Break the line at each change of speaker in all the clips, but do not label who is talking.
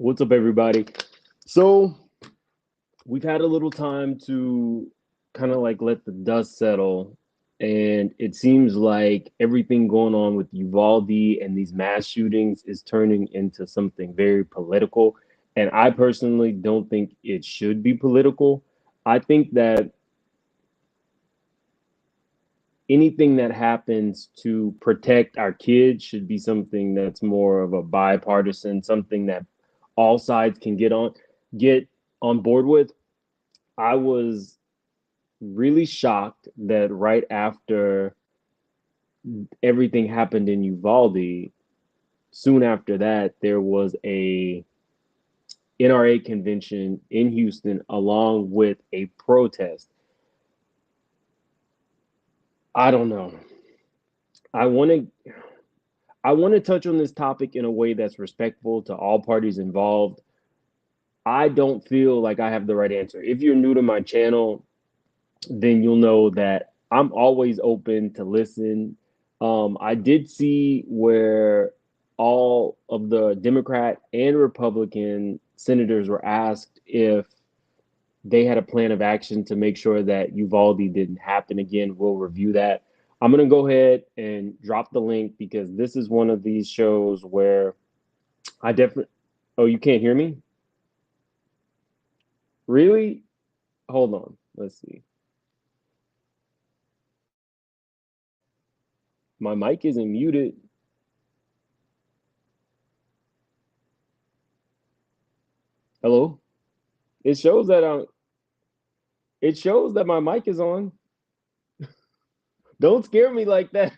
What's up, everybody? So, we've had a little time to kind of like let the dust settle, and it seems like everything going on with Uvalde and these mass shootings is turning into something very political. And I personally don't think it should be political. I think that anything that happens to protect our kids should be something that's more of a bipartisan, something that all sides can get on board with. I was really shocked that right after everything happened in Uvalde, soon after that there was a NRA convention in Houston along with a protest. I don't know. I want to I want to touch on this topic in a way that's respectful to all parties involved. I don't feel like I have the right answer. If you're new to my channel, then you'll know that I'm always open to listen. I did see where all of the Democrat and Republican senators were asked if they had a plan of action to make sure that Uvalde didn't happen again. We'll review that. I'm going to go ahead and drop the link because this is one of these shows where I definitely. Oh, you can't hear me? Really? Hold on. Let's see. My mic isn't muted. Hello? It shows that my mic is on. Don't scare me like that.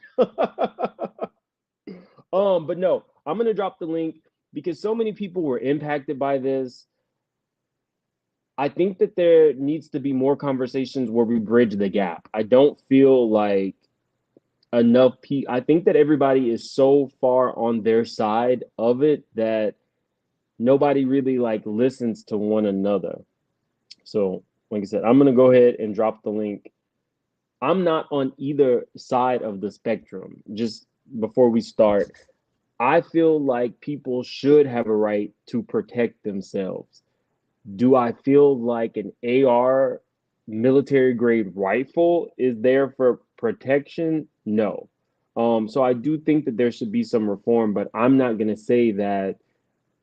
But no, I'm gonna drop the link because so many people were impacted by this. I think that there needs to be more conversations where we bridge the gap. I don't feel like enough people. I think that everybody is so far on their side of it that nobody really like listens to one another. So, like I said, I'm gonna go ahead and drop the link. I'm not on either side of the spectrum. Just before we start, I feel like people should have a right to protect themselves. Do I feel like an AR military grade rifle is there for protection? No. So I do think that there should be some reform, but I'm not going to say that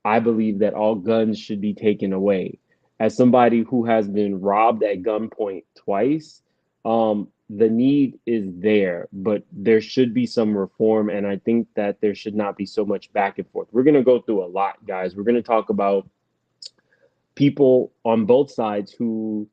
I believe that all guns should be taken away. As somebody who has been robbed at gunpoint twice, the need is there, but there should be some reform. And I think that there should not be so much back and forth. We're going to go through a lot, guys. We're going to talk about people on both sides who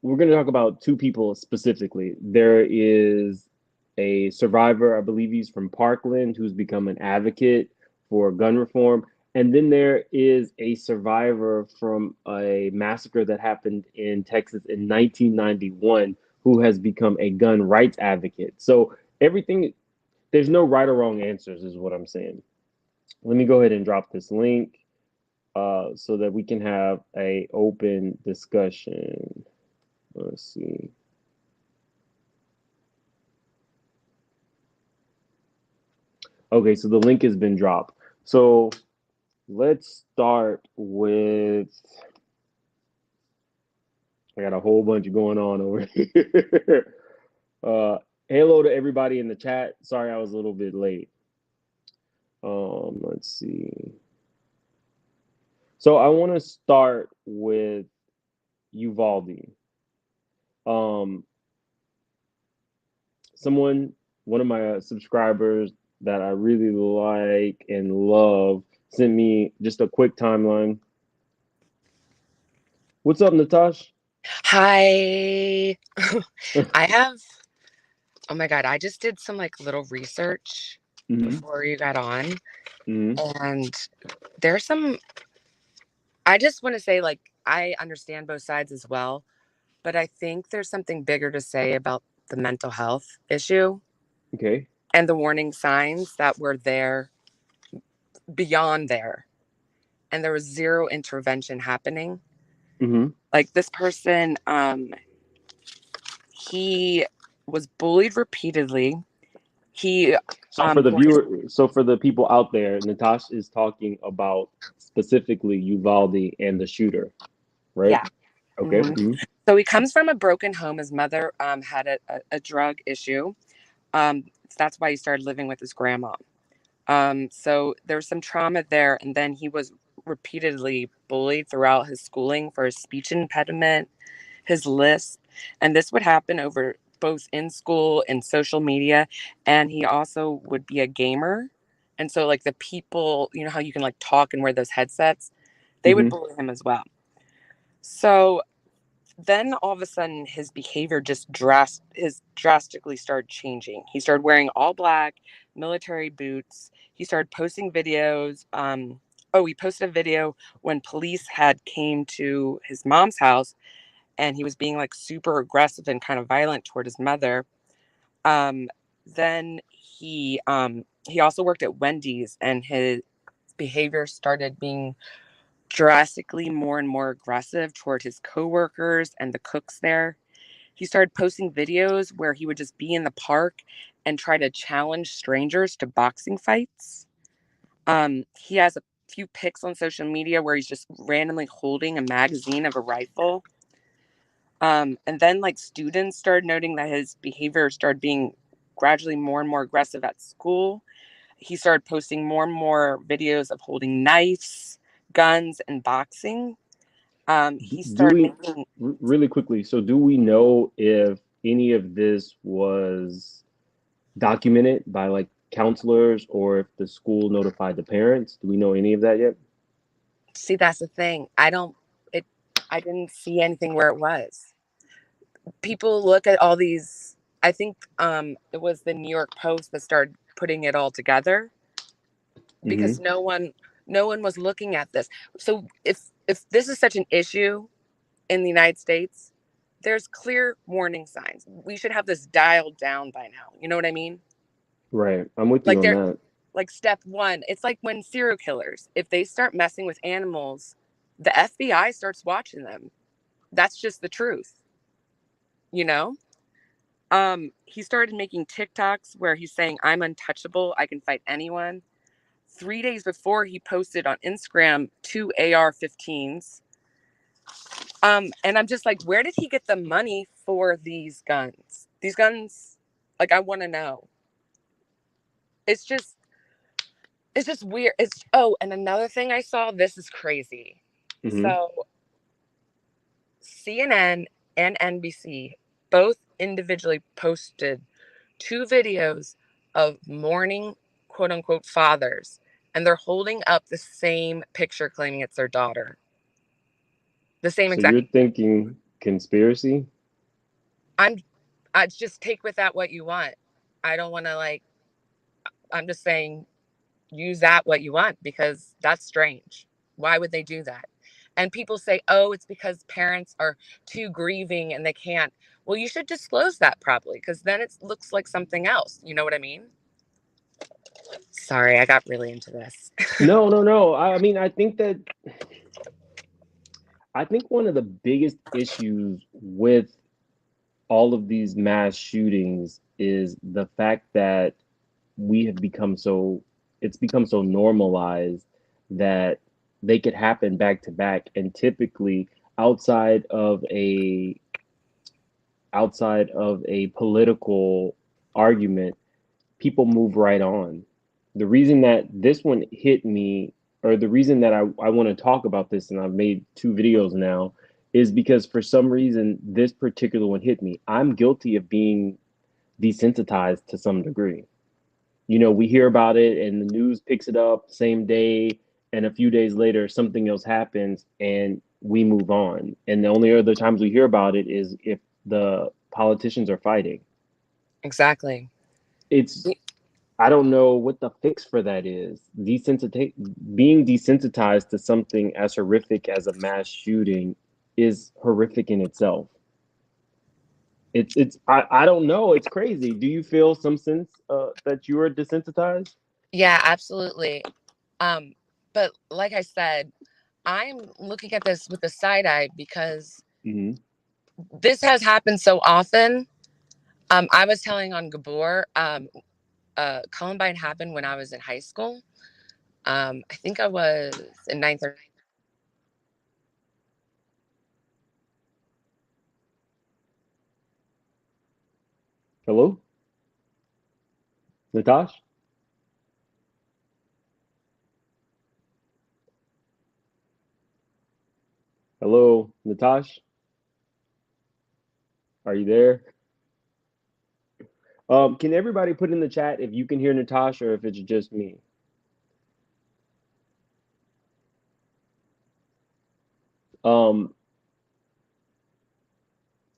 we're going to talk about two people specifically. There is a survivor, I believe he's from Parkland, who's become an advocate for gun reform. And then there is a survivor from a massacre that happened in Texas in 1991 who has become a gun rights advocate. So everything, there's no right or wrong answers, is what I'm saying. Let me go ahead and drop this link so that we can have a open discussion. Let's see. Okay, so the link has been dropped. So let's start with. I got a whole bunch going on over here. Hello to everybody in the chat. Sorry I was a little bit late. Let's see. So I want to start with Uvalde. One of my subscribers that I really like and love sent me just a quick timeline. What's up, Natash?
Hi. I have, oh my God, I just did some like little research before you got on. And there's some, I just want to say, like, I understand both sides as well, but I think there's something bigger to say about the mental health issue.
Okay.
And the warning signs that were there beyond there. And there was zero intervention happening. Like this person, he was bullied repeatedly. He
So for the viewer, so for the people out there, Natasha is talking about specifically Uvalde and the shooter, right?
Yeah.
Okay.
Mm-hmm.
Mm-hmm.
So he comes from a broken home. His mother had a drug issue. That's why he started living with his grandma. So there was some trauma there, and then he was repeatedly bullied throughout his schooling for his speech impediment, his lisp, and this would happen over both in school and social media. And he also would be a gamer, and so like the people, you know how you can like talk and wear those headsets, they would
Mm-hmm.
bully him as well. So then all of a sudden his behavior just drastically started changing. He started wearing all black military boots. He started posting videos. He posted a video when police had came to his mom's house, and he was being like super aggressive and kind of violent toward his mother. Then he also worked at Wendy's, and his behavior started being drastically more and more aggressive toward his coworkers and the cooks there. He started posting videos where he would just be in the park and try to challenge strangers to boxing fights. He has a few pics on social media where he's just randomly holding a magazine of a rifle. And then like students started noting that his behavior started being gradually more and more aggressive at school. He started posting more and more videos of holding knives, guns, and boxing. He
Do
started
we
making.
really quickly? So do we know if any of this was documented by like counselors or if the school notified the parents? Do we know any of that yet?
See, that's the thing. I don't. It. I didn't see anything where it was. People look at all these. I think it was the New York Post that started putting it all together because
Mm-hmm.
no one was looking at this. So if this is such an issue in the United States, there's clear warning signs. We should have this dialed down by now. You know what I mean?
Right. I'm with you
Like
on
they're
that.
like step one. It's like when serial killers, if they start messing with animals, the FBI starts watching them. That's just the truth, you know? He started making TikToks where he's saying, I'm untouchable, I can fight anyone. 3 days before, he posted on Instagram 2 AR-15s. And I'm just like, where did he get the money for these guns? These guns, like, I want to know. It's just, it's just weird. And another thing I saw, this is crazy.
Mm-hmm.
So CNN and NBC both individually posted 2 videos of mourning quote unquote fathers, and they're holding up the same picture claiming it's their daughter. The same
So
exact.
you're thinking conspiracy?
I'm I just take with that what you want. I don't want to like I'm just saying use that what you want because that's strange. Why would they do that? And people say, "Oh, it's because parents are too grieving and they can't." Well, you should disclose that probably because then it looks like something else. You know what I mean? Sorry, I got really into this.
No, no, no. I mean, I think one of the biggest issues with all of these mass shootings is the fact that we have become so it's become so normalized that they could happen back to back, and typically outside of a outside of a political argument, people move right on. The reason that this one hit me, or the reason that I want to talk about this, and I've made 2 videos now, is because for some reason this particular one hit me. I'm guilty of being desensitized to some degree. You know, we hear about it and the news picks it up same day, and a few days later something else happens and we move on. And the only other times we hear about it is if the politicians are fighting.
Exactly.
It's I don't know what the fix for that is. Being desensitized to something as horrific as a mass shooting is horrific in itself. I don't know. It's crazy. Do you feel some sense that you are desensitized?
Yeah, absolutely. Um, but like I said, I'm looking at this with a side eye because
Mm-hmm.
this has happened so often. I was telling on Gabor, Columbine happened when I was in high school. I think I was in ninth or
Hello? Natash? Hello, Natash? Are you there? Can everybody put in the chat if you can hear Natasha or if it's just me?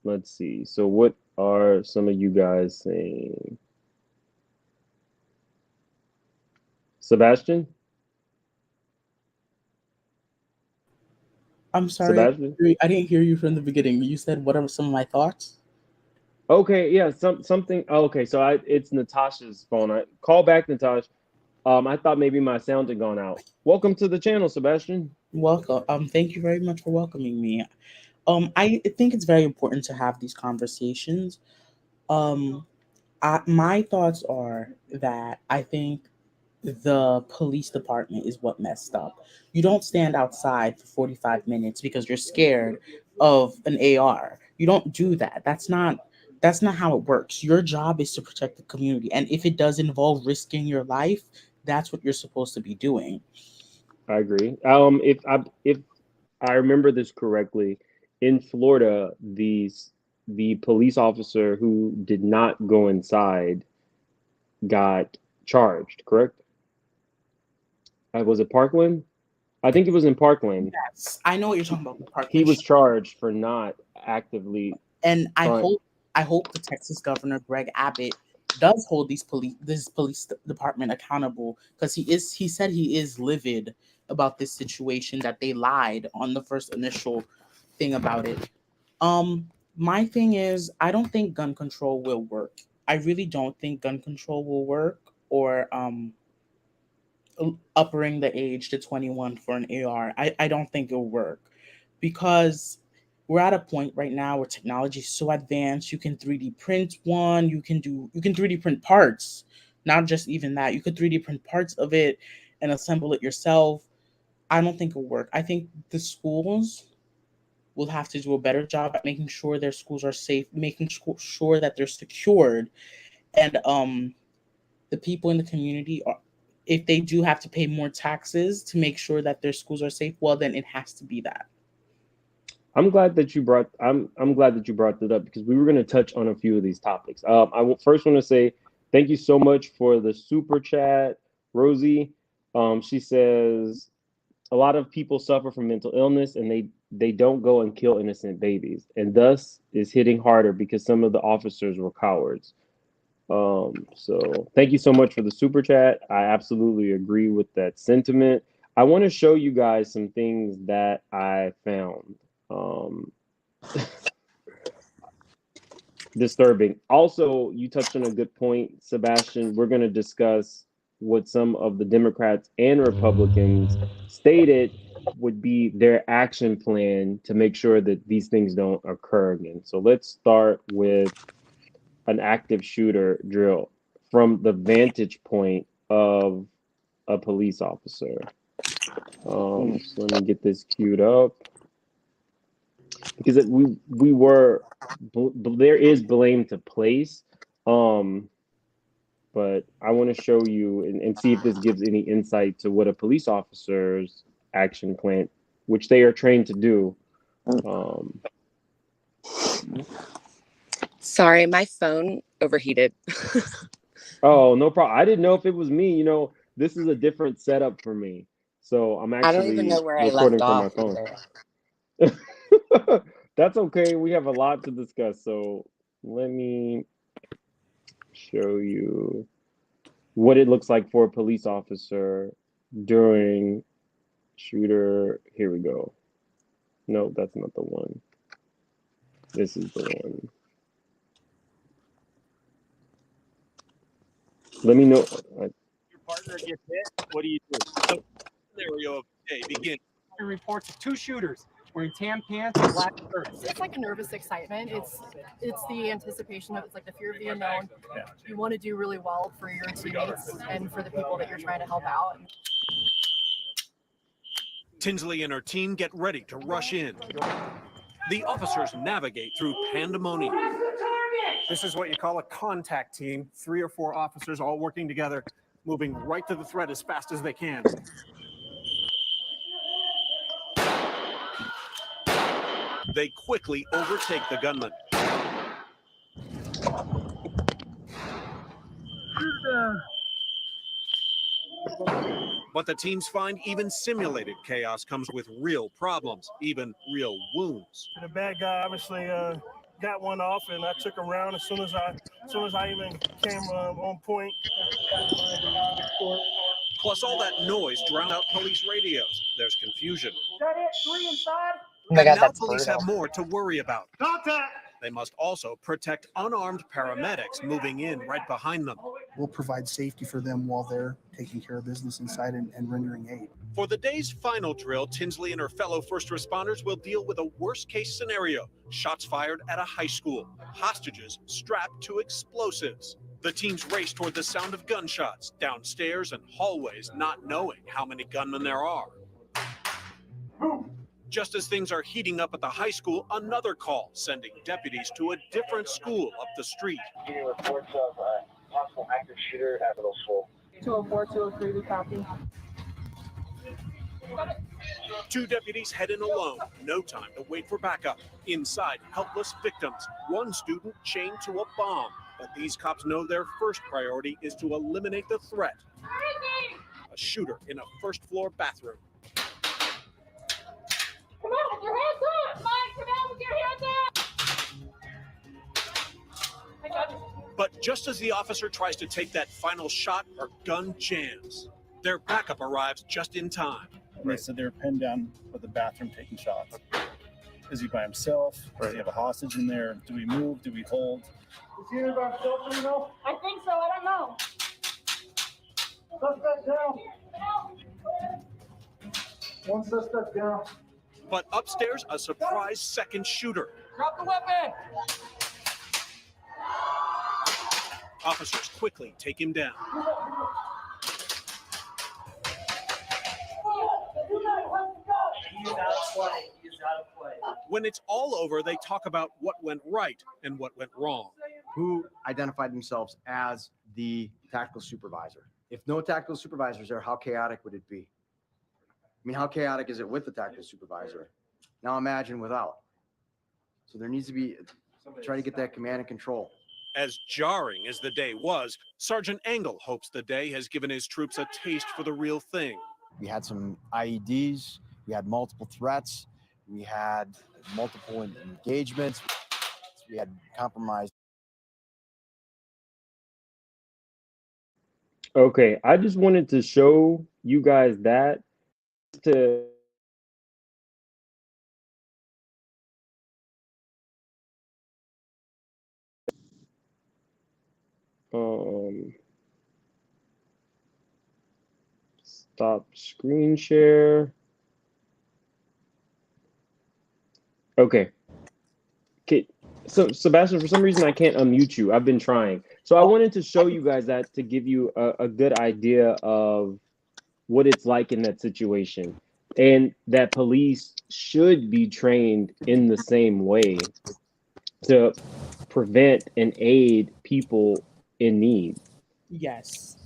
Let's see. So what are some of you guys saying? Sebastian?
I'm sorry,
Sebastian?
I didn't hear you from the beginning. You said what are some of my thoughts?
Okay, yeah, something. Oh, okay, so it's Natasha's phone. I call back, Natasha. I thought maybe my sound had gone out. Welcome to the channel, Sebastian.
Welcome. Thank you very much for welcoming me. I think it's very important to have these conversations. Um, my thoughts are that I think the police department is what messed up. You don't stand outside for 45 minutes because you're scared of an AR. You don't do that. That's not how it works. Your job is to protect the community, and if it does involve risking your life, that's what you're supposed to be doing.
I agree. If I remember this correctly, in Florida, the police officer who did not go inside got charged, correct? Was it Parkland? I think it was in Parkland.
Yes, I know what you're talking about, the
He
Parkland
was
shooting.
charged for not actively
And
trying.
I hope the Texas Governor Greg Abbott does hold this police department accountable, because he said he is livid about this situation, that they lied on the first initial thing about it. My thing is, I don't think gun control will work. I really don't think gun control will work, or uppering the age to 21 for an AR. I don't think it'll work, because we're at a point right now where technology is so advanced. You can 3D print one, you can 3D print parts. Not just even that, you could 3D print parts of it and assemble it yourself. I don't think it'll work. I think the schools will have to do a better job at making sure their schools are safe, making sure that they're secured, and the people in the community are, if they do have to pay more taxes to make sure that their schools are safe, well, then it has to be that.
I'm glad that you brought that up because we were going to touch on a few of these topics. First want to say thank you so much for the super chat, Rosie. She says a lot of people suffer from mental illness and they don't go and kill innocent babies, and thus is hitting harder because some of the officers were cowards. So thank you so much for the super chat. I absolutely agree with that sentiment. I want to show you guys some things that I found disturbing. Also, you touched on a good point, Sebastian. We're going to discuss what some of the Democrats and Republicans stated would be their action plan to make sure that these things don't occur again. So let's start with an active shooter drill from the vantage point of a police officer. So let me get this queued up because we were there is blame to place, but I want to show you and see if this gives any insight to what a police officer's action plan, which they are trained to do.
Sorry, my phone overheated.
Oh, no problem. I didn't know if it was me. This is a different setup for me. So I'm
I don't even
actually
know where I left
recording from my
off
phone.
either.
That's okay. We have a lot to discuss. So let me show you what it looks like for a police officer during shooter. Here we go. No, that's not the one. This is the one. Let me know.
Your partner gets hit. What do you do? So, scenario of the day begins. Reports of two shooters wearing tan pants and black shirts.
It's like a nervous excitement. it's the anticipation of, it's like the fear of the unknown. Yeah. You want to do really well for your teammates and for the people that you're trying to help out.
Tinsley and her team get ready to rush in. The officers navigate through pandemonium.
This is what you call a contact team. 3 or 4 officers all working together, moving right to the threat as fast as they can.
They quickly overtake the gunman. But the teams find even simulated chaos comes with real problems, even real wounds.
The bad guy obviously got one off, and I took a round as soon as I even came on point.
Plus, all that noise drowned out police radios. There's confusion.
Got it, 3 inside.
Oh my
And
God,
now
that's
police
brutal.
have more to worry about.
Contact!
They must also protect unarmed paramedics moving in right behind them.
We'll provide safety for them while they're taking care of business inside and rendering aid.
For the day's final drill, Tinsley and her fellow first responders will deal with a worst-case scenario. Shots fired at a high school. Hostages strapped to explosives. The teams race toward the sound of gunshots, downstairs and hallways, not knowing how many gunmen there are. Just as things are heating up at the high school, another call, sending deputies to a different school up the street.
Getting reports of possible active shooter at middle school.
204, 203, we copy.
2 deputies head in alone. No time to wait for backup. Inside, helpless victims. 1 student chained to a bomb. But these cops know their first priority is to eliminate the threat. A shooter in a first-floor bathroom.
Come on with your hands up! Mike, come on with your hands up!
But just as the officer tries to take that final shot, her gun jams. Their backup arrives just in time.
They said they were pinned down with the bathroom taking shots. Is he by himself? Does he have a hostage in there? Do we move? Do we hold?
Is he in by himself, you know?
I think so, I don't know.
Suspect down. 1 suspect down.
But upstairs, a surprise second shooter.
Drop the weapon!
Officers quickly take him down.
He's out of play. He's out of play.
When it's all over, they talk about what went right and what went wrong.
Who identified themselves as the tactical supervisor? If no tactical supervisors there, how chaotic would it be? I mean, how chaotic is it with the tactical supervisor? Now imagine without. So there needs to be, try to get that command and control.
As jarring as the day was, Sergeant Engel hopes the day has given his troops a taste for the real thing.
We had some IEDs, we had multiple threats, we had multiple engagements, we had compromised.
Okay, I just wanted to show you guys that to stop screen share. Okay. So Sebastian, for some reason I can't unmute you. I've been trying. So I wanted to show you guys that to give you a good idea of what it's like in that situation, and that police should be trained in the same way to prevent and aid people in need.
Yes.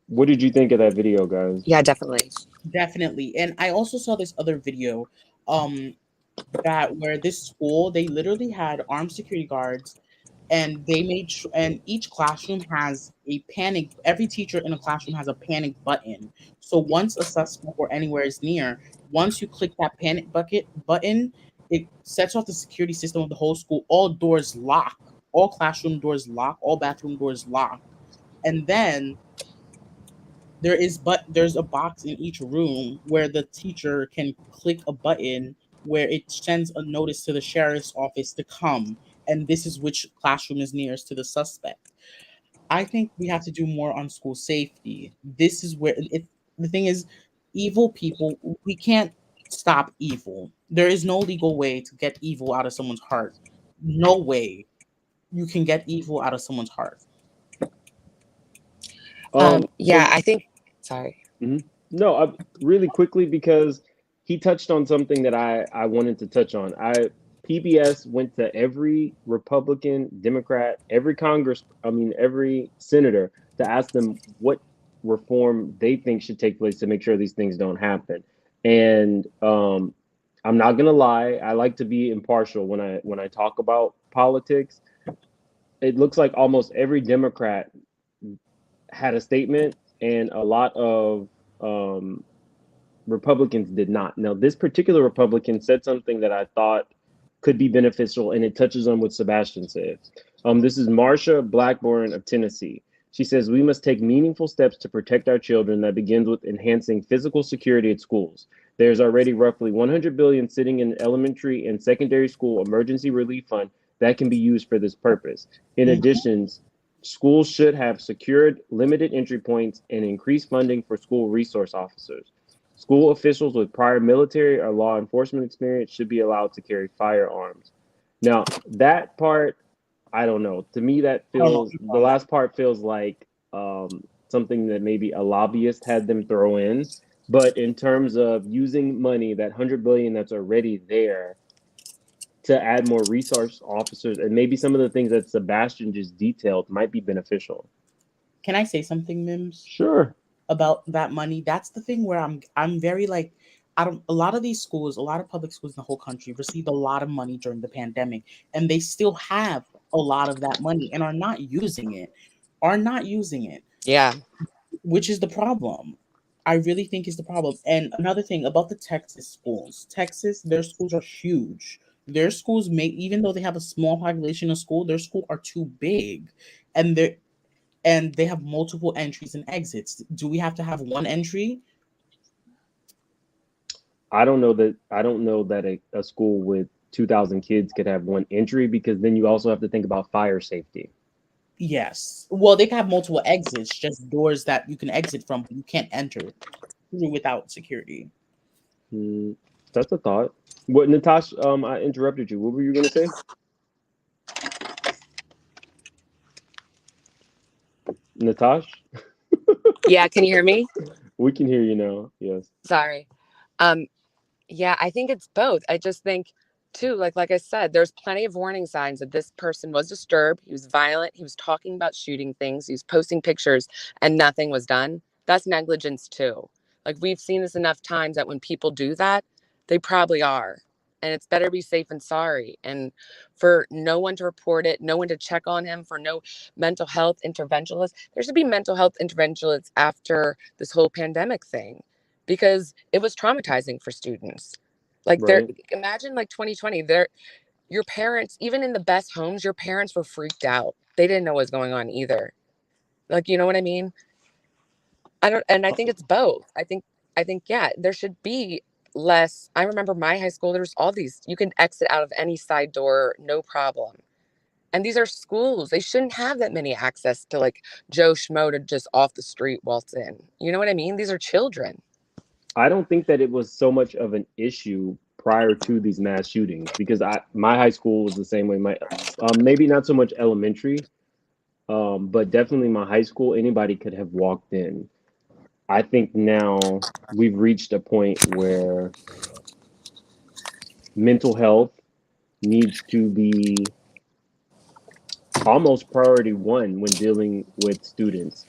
What did you think of that video, guys?
Yeah, definitely.
Definitely. And I also saw this other video that where this school, they literally had armed security guards, and they made and each classroom has a panic. Every teacher in a classroom has a panic button. So once a suspect or anywhere is near, once you click that panic button, it sets off the security system of the whole school. All doors lock, all classroom doors lock, all bathroom doors lock, and then there's a box in each room where the teacher can click a button where it sends a notice to the sheriff's office to come, and this is which classroom is nearest to the suspect. I think we have to do more on school safety. This is where the thing is, evil people, we can't stop evil. There is no legal way to get evil out of someone's heart. no way you can get evil out of someone's heart.
Yeah, I think. Sorry.
No, really quickly, because he touched on something that I wanted to touch on. PBS went to every Republican, Democrat, every every senator to ask them what reform they think should take place to make sure these things don't happen. And I'm not gonna lie, I like to be impartial when I talk about politics. It looks like almost every Democrat had a statement, and a lot of Republicans did not. Now, this particular Republican said something that I thought could be beneficial, and it touches on what Sebastian said. This is Marsha Blackburn of Tennessee. She says, we must take meaningful steps to protect our children that begins with enhancing physical security at schools. There's already roughly 100 billion sitting in elementary and secondary school emergency relief fund that can be used for this purpose. In addition, schools should have secured limited entry points and increased funding for school resource officers. School officials with prior military or law enforcement experience should be allowed to carry firearms. Now, that part, I don't know. To me, the last part feels like something that maybe a lobbyist had them throw in. But in terms of using money, that 100 billion that's already there, to add more resource officers and maybe some of the things that Sebastian just detailed might be beneficial.
Can I say something, Mims?
Sure.
About that money? That's the thing where I'm very like, a lot of these schools, a lot of public schools in the whole country received a lot of money during the pandemic, and they still have a lot of that money and are not using it.
Yeah.
Which is the problem. I really think is the problem. And another thing about the Texas schools. Texas, their schools are huge. Their schools even though they have a small population of school, their school are too big. And they have multiple entries and exits. Do we have to have one entry?
I don't know that a school with 2,000 kids could have one entry, because then you also have to think about fire safety.
Yes. Well, they can have multiple exits, just doors that you can exit from, but you can't enter without security.
That's a thought. What, Natasha? I interrupted you. What were you gonna say? Natasha?
Yeah, can you hear me?
We can hear you now. Yes.
Sorry. Yeah, I think it's both. I just think too, like I said, there's plenty of warning signs that this person was disturbed. He was violent. He was talking about shooting things. He was posting pictures and nothing was done. That's negligence too. Like, we've seen this enough times that when people do that, they probably are. And it's better be safe than sorry. And for no one to report it, no one to check on him, for no mental health interventionalists. There should be mental health interventionalists after this whole pandemic thing, because it was traumatizing for students. Like,
Right.
imagine like 2020, your parents, even in the best homes, your parents were freaked out. They didn't know what was going on either. Like, you know what I mean? I think it's both. I think, yeah, there should be less. I remember my high school, there's all these, you can exit out of any side door, no problem. And these are schools. They shouldn't have that many access to like Joe Schmo to just off the street waltz in. You know what I mean? These are children.
I don't think that it was so much of an issue prior to these mass shootings, because my high school was the same way. My maybe not so much elementary, but definitely my high school. Anybody could have walked in. I think now we've reached a point where mental health needs to be almost priority one when dealing with students.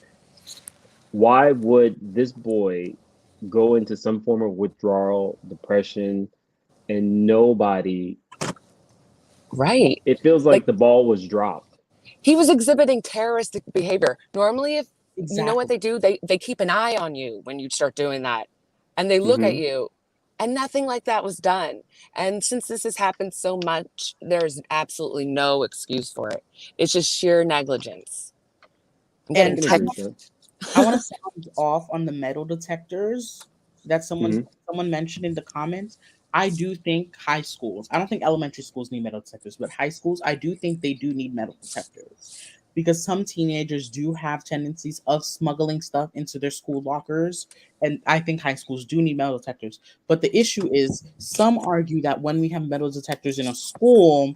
Why would this boy go into some form of withdrawal, depression, and nobody?
Right.
It feels like the ball was dropped.
He was exhibiting terroristic behavior. Normally, if you know what
Exactly.
they do, they keep an eye on you when you start doing that, and they look at you, and nothing like that was done. And since this has happened so much, there's absolutely no excuse for it. It's just sheer negligence. I'm getting text.
I want to sound off on the metal detectors that someone mentioned in the comments. I do think high schools, I don't think elementary schools need metal detectors, but high schools, I do think they do need metal detectors, because some teenagers do have tendencies of smuggling stuff into their school lockers. And I think high schools do need metal detectors. But the issue is, some argue that when we have metal detectors in a school,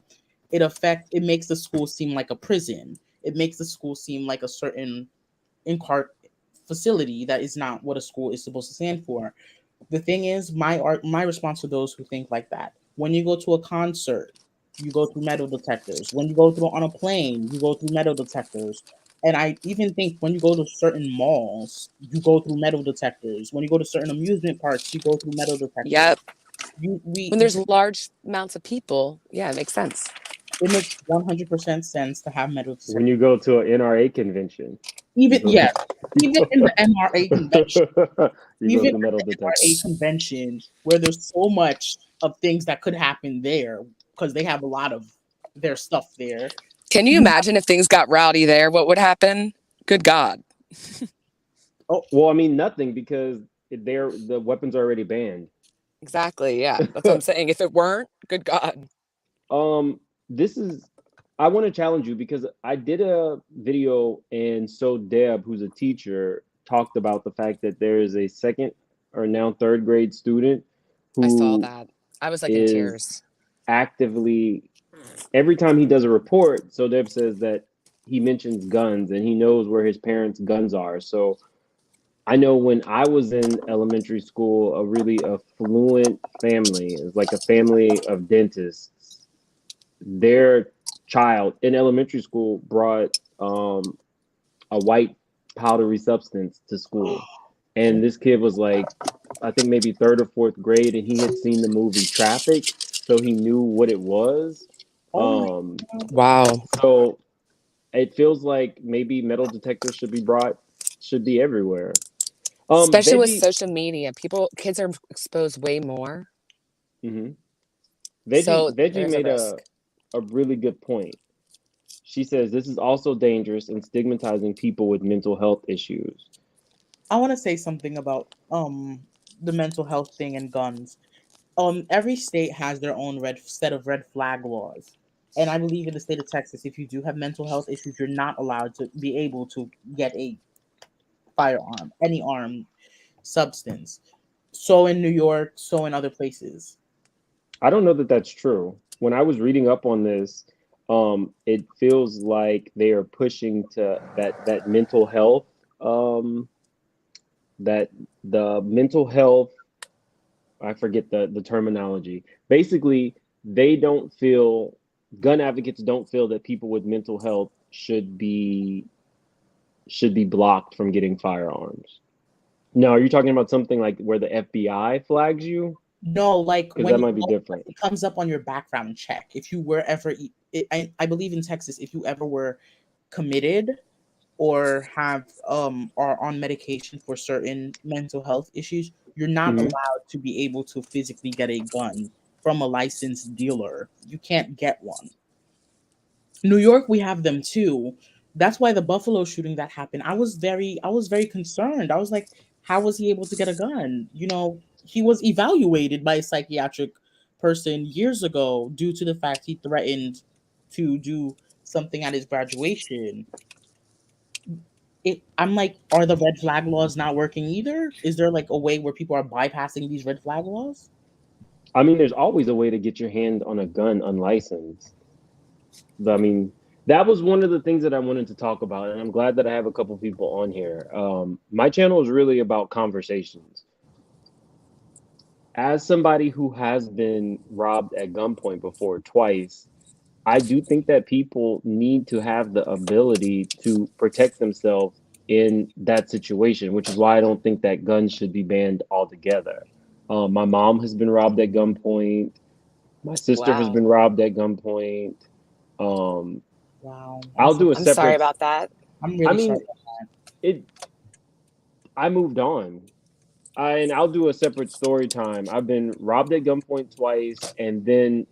it makes the school seem like a prison. It makes the school seem like a certain facility that is not what a school is supposed to stand for. The thing is, my response to those who think like that: when you go to a concert, you go through metal detectors. When you go through on a plane, you go through metal detectors. And I even think when you go to certain malls, you go through metal detectors. When you go to certain amusement parks, you go through metal detectors.
Yep. When there's large amounts of people, yeah, it makes sense.
It makes 100% sense to have metal detectors.
When you go to an NRA convention,
even in the NRA convention,
you go to
in
metal
the
detector.
NRA convention, where there's so much of things that could happen there because they have a lot of their stuff there.
Can you imagine if things got rowdy there? What would happen? Good God.
Oh, well, I mean, nothing, because the weapons are already banned.
Exactly. Yeah, that's what I'm saying. If it weren't, good God.
I want to challenge you, because I did a video, and so Deb, who's a teacher, talked about the fact that there is a second or now third grade student who
I saw that. I was like in tears.
Actively, every time he does a report, so Deb says that he mentions guns and he knows where his parents' guns are. So I know when I was in elementary school, a really affluent family, it's like a family of dentists, their child in elementary school brought a white powdery substance to school. And this kid was like, I think maybe third or fourth grade, and he had seen the movie Traffic, so he knew what it was.
Wow.
So it feels like maybe metal detectors should be everywhere.
Especially with social media, kids are exposed way more.
Mm-hmm.
So
Veggie
there's a
made
risk.
a really good point. She says this is also dangerous and stigmatizing people with mental health issues.
I want to say something about the mental health thing and guns. Every state has their own set of red flag laws. And I believe in the state of Texas, if you do have mental health issues, you're not allowed to be able to get a firearm, any armed substance. So in New York, so in other places.
I don't know that that's true. When I was reading up on this, it feels like they are pushing to that mental health, that the mental health. I forget the terminology. Basically, gun advocates don't feel that people with mental health should be blocked from getting firearms. No, are you talking about something like where the FBI flags you?
No, like
Because
when
that might be different.
it comes up on your background check. If you were ever, I believe in Texas, if you ever were committed or have are on medication for certain mental health issues, you're not allowed to be able to physically get a gun from a licensed dealer. You can't get one. New York, we have them too. That's why the Buffalo shooting that happened, I was very concerned. I was like, how was he able to get a gun? You know, he was evaluated by a psychiatric person years ago due to the fact he threatened to do something at his graduation. I'm like, are the red flag laws not working either? Is there like a way where people are bypassing these red flag laws?
I mean, there's always a way to get your hand on a gun unlicensed. I mean, that was one of the things that I wanted to talk about, and I'm glad that I have a couple people on here. My channel is really about conversations. As somebody who has been robbed at gunpoint before twice, I do think that people need to have the ability to protect themselves in that situation, which is why I don't think that guns should be banned altogether. My mom has been robbed at gunpoint. My sister has been robbed at gunpoint.
Wow.
I'll do a
I'm
separate.
sorry about that.
I'm really sorry about that.
I moved on. And I'll do a separate story time. I've been robbed at gunpoint twice, and then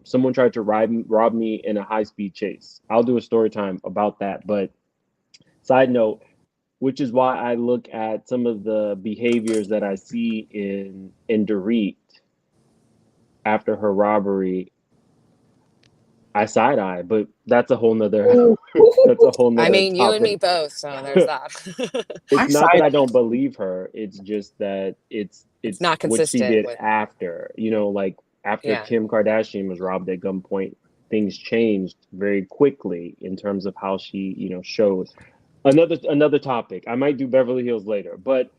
someone tried to rob me in a high-speed chase. I'll do a story time about that. But side note, which is why I look at some of the behaviors that I see in Dorit after her robbery. I side eye, but that's a whole nother
I mean, you and me
topic.
both, so there's that.
It's not that I don't believe her. It's just that it's
It's not
what she
consistent
did
with.
after. You know, like after
Yeah.
Kim Kardashian was robbed at gunpoint, things changed very quickly in terms of how she, showed. Another topic. I might do Beverly Hills later, but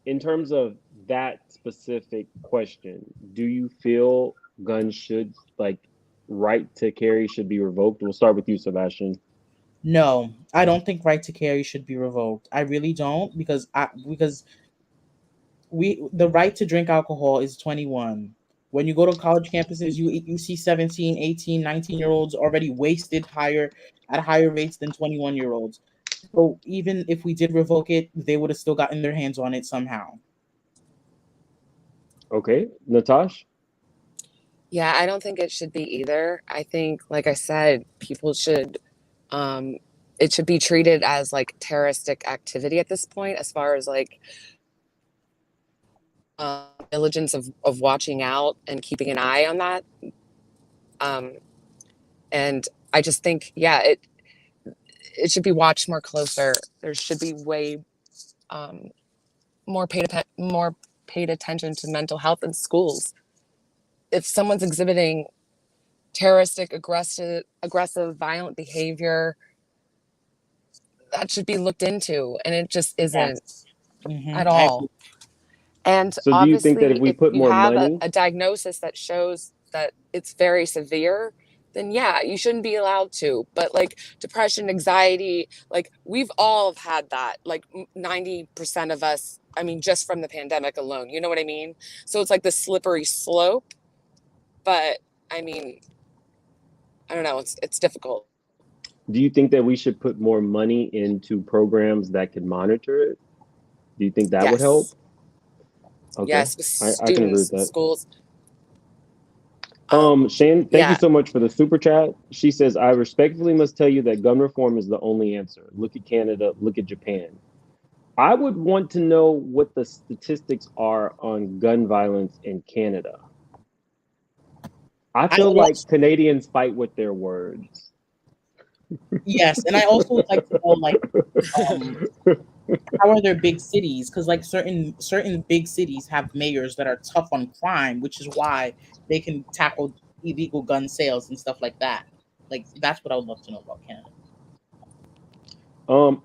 in terms of that specific question, do you feel guns should, like, right to carry should be revoked? We'll start with you, Sebastian.
No, I don't think right to carry should be revoked. I really don't, because the right to drink alcohol is 21. When you go to college campuses, you see 17, 18, 19-year-olds already wasted at higher rates than 21-year-olds. So even if we did revoke it, they would have still gotten their hands on it somehow.
Okay, Natasha?
Yeah, I don't think it should be either. I think, like I said, people should, it should be treated as like terroristic activity at this point, as far as like diligence of watching out and keeping an eye on that. And I just think, yeah, it should be watched more closer. There should be way more paid attention to mental health in schools. If someone's exhibiting terroristic, aggressive, violent behavior, that should be looked into, and it just isn't at all. And
So do you think that
obviously,
if we
if
put
you
more
have
money,
a diagnosis that shows that it's very severe, then yeah, you shouldn't be allowed to. But like depression, anxiety, like we've all had that, like 90% of us, I mean, just from the pandemic alone, you know what I mean? So it's like the slippery slope, but I mean, I don't know, it's difficult.
do you think that we should put more money into programs that could monitor it? Do you think that would help?
Yes.
Okay,
Yes, with
I can agree with
students,
that.
schools.
Shane, thank you
Yeah.
so much for the super chat. She says, I respectfully must tell you that gun reform is the only answer. Look at Canada, look at Japan. I would want to know what the statistics are on gun violence in Canada. I feel like Canadians fight with their words.
Yes, and I also would like to know, like, how are their big cities? Because like certain big cities have mayors that are tough on crime, which is why they can tackle illegal gun sales and stuff like that. Like that's what I would love to know about Canada.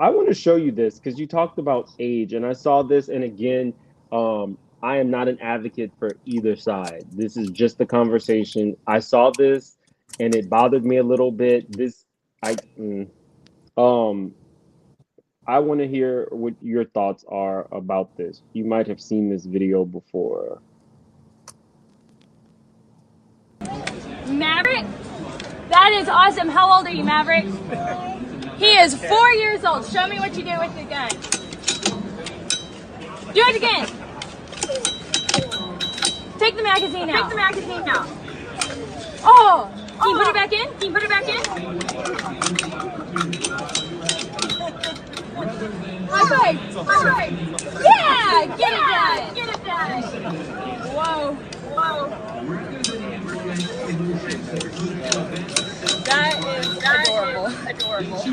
I want to show you this because you talked about age, and I saw this, and again, I am not an advocate for either side. This is just the conversation. I saw this, and it bothered me a little bit. I want to hear what your thoughts are about this. You might have seen this video before.
Maverick? That is awesome. How old are you, Maverick? He is 4 years old. Show me what you do with your gun. Do it again. Take the magazine out. Take the magazine out. Oh, can you put it back in? Can you put it back in? High five. High five. Yeah, get it done. Get it done. Whoa. Whoa. That is adorable.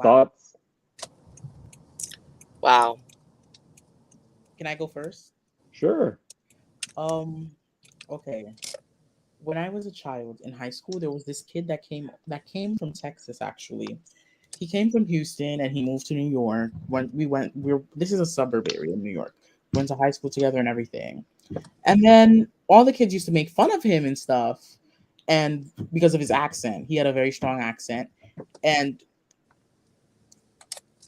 Thoughts?
Wow.
Can I go first?
Sure.
Okay. When I was a child in high school, there was this kid that came from Texas. Actually, he came from Houston and he moved to New York. This is a suburb area in New York. We went to high school together and everything. And then all the kids used to make fun of him and stuff, and because of his accent, he had a very strong accent. And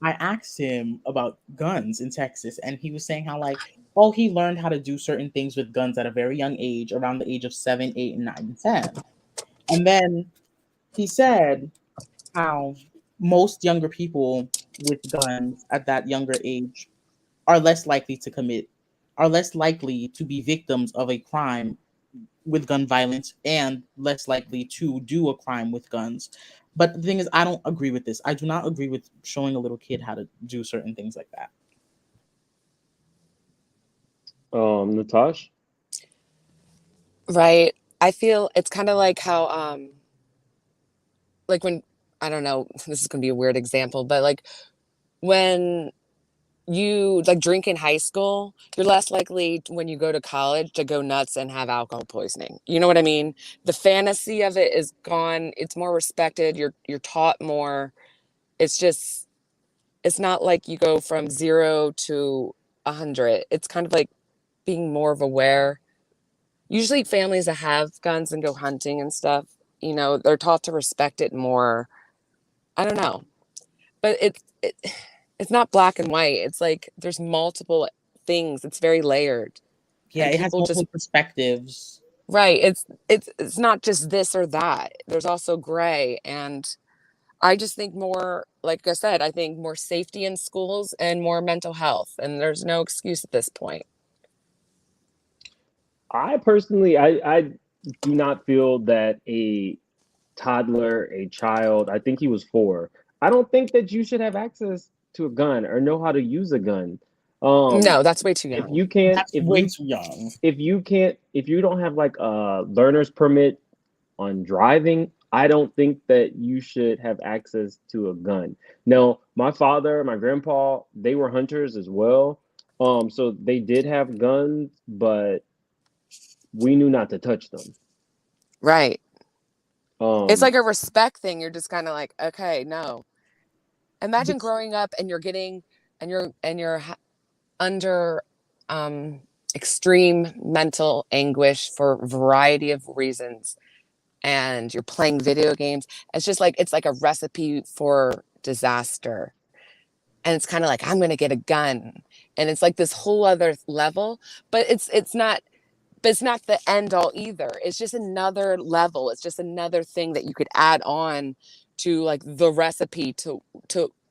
I asked him about guns in Texas, and he was saying how, like, oh, he learned how to do certain things with guns at a very young age, around the age of 7, 8, and 9, and 10. And then he said how most younger people with guns at that younger age are less likely to be victims of a crime with gun violence and less likely to do a crime with guns. But the thing is, I don't agree with this. I do not agree with showing a little kid how to do certain things like that.
Natasha?
Right. I feel it's kind of like how, like when, I don't know, this is going to be a weird example, but like when you like drink in high school, you're less likely when you go to college to go nuts and have alcohol poisoning. You know what I mean? The fantasy of it is gone. It's more respected. You're taught more. It's just, it's not like you go from 0 to 100. It's kind of like being more of aware. Usually families that have guns and go hunting and stuff, you know, they're taught to respect it more. I don't know. But it's not black and white. It's like there's multiple things. It's very layered.
Yeah,
And
it has
people
multiple
just
perspectives.
right. It's not just this or that. There's also gray. And I just think more, like I said, I think more safety in schools and more mental health. And there's no excuse at this point.
I personally, I do not feel that a toddler, a child, I think he was 4. I don't think that you should have access to a gun or know how to use a gun.
No, that's way too
If
young.
you can't,
That's way too young.
if you don't have like a learner's permit on driving, I don't think that you should have access to a gun. Now, my father, my grandpa, they were hunters as well. So they did have guns, but we knew not to touch them.
Right. It's
Um,
like a respect thing. You're just kind of like, okay, no. Imagine growing up and you're under extreme mental anguish for a variety of reasons, and you're playing video games. It's like a recipe for disaster. And it's kind of like, I'm going to get a gun. And it's like this whole other level, but it's not the end all either. It's just another level. It's just another thing that you could add on to like the recipe to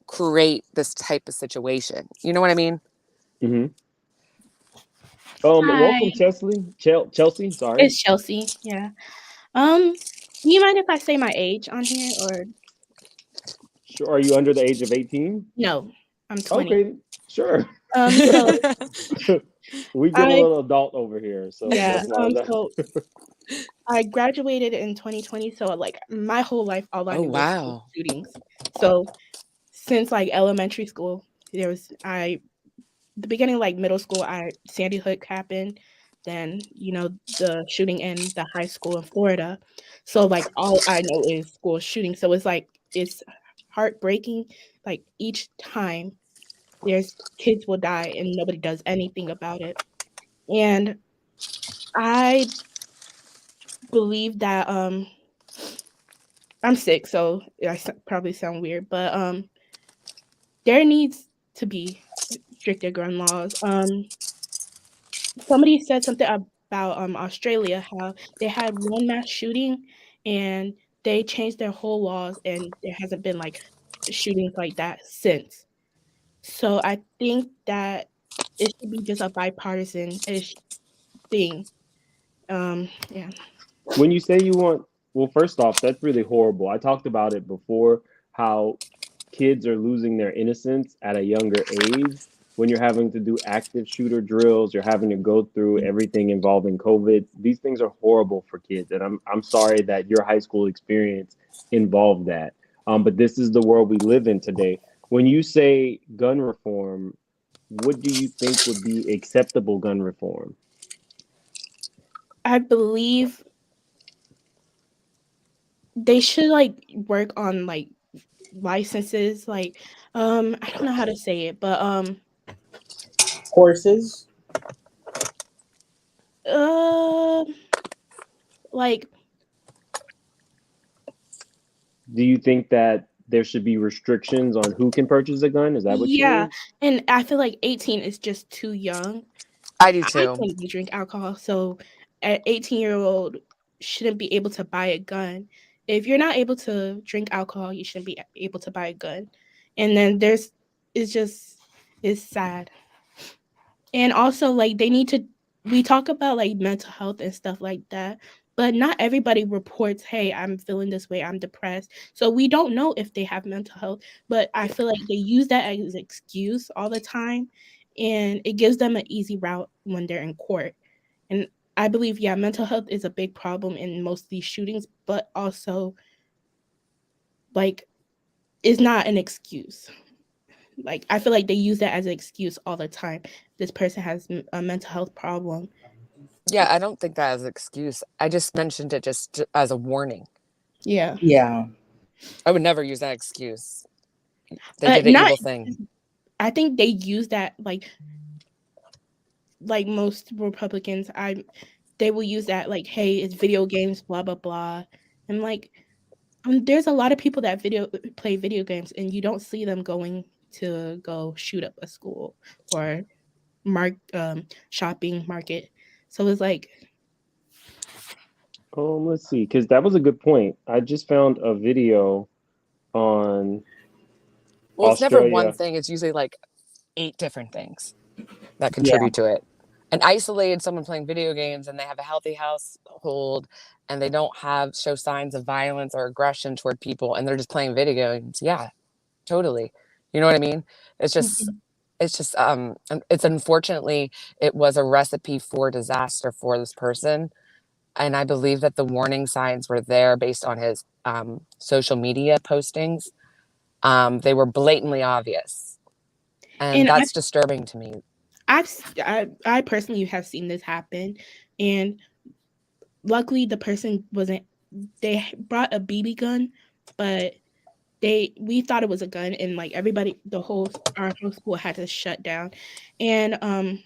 create this type of situation. You know what I mean?
mhm.
Hi,
Welcome, Chelsea, sorry.
it's Chelsea. Yeah. Do you mind if I say my age on here or
Sure. Are you under the age of 18?
no? I'm 20.
Okay, sure.
So
We get a
I
little adult over here, so
yeah,
that's why that.
so I graduated in 2020, so like my whole life all I
Oh,
knew was school
wow.
shootings. So since like elementary school, the beginning like middle school, Sandy Hook happened, then the shooting in the high school in Florida. So like all I know is school shooting. So it's heartbreaking. Like each time there's kids will die and nobody does anything about it. And I believe that I'm sick, so probably sound weird, but there needs to be stricter gun laws. Somebody said something about Australia, how they had one mass shooting and they changed their whole laws, and there hasn't been like shootings like that since. So I think that it should be just a bipartisan-ish thing. Yeah.
When you say you want, well, first off, that's really horrible. I talked about it before, how kids are losing their innocence at a younger age. When you're having to do active shooter drills, you're having to go through everything involving COVID. These things are horrible for kids, and I'm sorry that your high school experience involved that. But this is the world we live in today. When you say gun reform, what do you think would be acceptable gun reform?
I believe they should like work on like licenses, like I don't know how to say it, but
Courses.
like
Do you think that there should be restrictions on who can purchase a gun? Is that what you
yeah,
mean?
and I feel like 18 is just too young.
I do
I
too.
can't even drink alcohol, so an 18-year-old shouldn't be able to buy a gun. If you're not able to drink alcohol, you shouldn't be able to buy a gun. And then it's sad. And also like we talk about like mental health and stuff like that, but not everybody reports, hey, I'm feeling this way, I'm depressed. So we don't know if they have mental health, but I feel like they use that as an excuse all the time, and it gives them an easy route when they're in court. And I believe, yeah, mental health is a big problem in most of these shootings, but also like is not an excuse. Like, I feel like they use that as an excuse all the time. This person has a mental health problem.
Yeah, I don't think that as an excuse. I just mentioned it just as a warning.
Yeah.
Yeah.
I would never use that excuse. They did an
Not,
evil thing.
I think they use that like most Republicans, they will use that like, hey, it's video games, blah blah blah. And like, there's a lot of people that play video games, and you don't see them going to go shoot up a school or shopping market. So it's like,
Let's see, because that was a good point. I just found a video on
Well, it's never one
Australia.
thing. It's usually like 8 different things that
Yeah.
contribute to it. And isolated someone playing video games and they have a healthy household and they don't show signs of violence or aggression toward people and they're just playing video games. Yeah, totally. You know what I mean? It's just it's unfortunately it was a recipe for disaster for this person. And I believe that the warning signs were there based on his social media postings. They were blatantly obvious. And that's disturbing to me.
I personally have seen this happen, and luckily the person wasn't. They brought a BB gun, but we thought it was a gun, and like everybody, our whole school had to shut down. And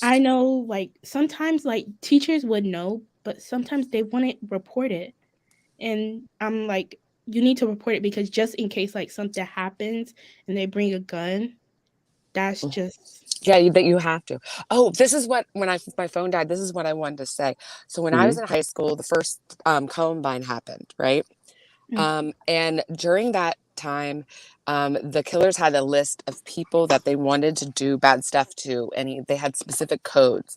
I know like sometimes like teachers would know, but sometimes they wouldn't report it, and I'm like, you need to report it because just in case like something happens and they bring a gun, that's just.
Yeah, that you have to. Oh, this is what my phone died. This is what I wanted to say. So when I was in high school, the first Columbine happened, right? And during that time, the killers had a list of people that they wanted to do bad stuff to, and they had specific codes.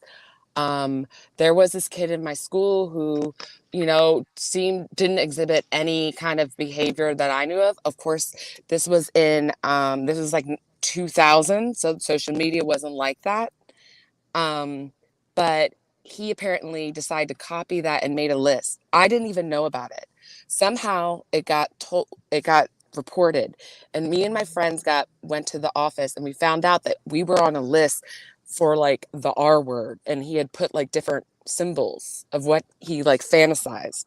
There was this kid in my school who, didn't exhibit any kind of behavior that I knew of. Of course, this was like 2000, so social media wasn't like that. But he apparently decided to copy that and made a list. I didn't even know about it. Somehow it got reported, and me and my friends went to the office and we found out that we were on a list for like the R word, and he had put like different symbols of what he like fantasized,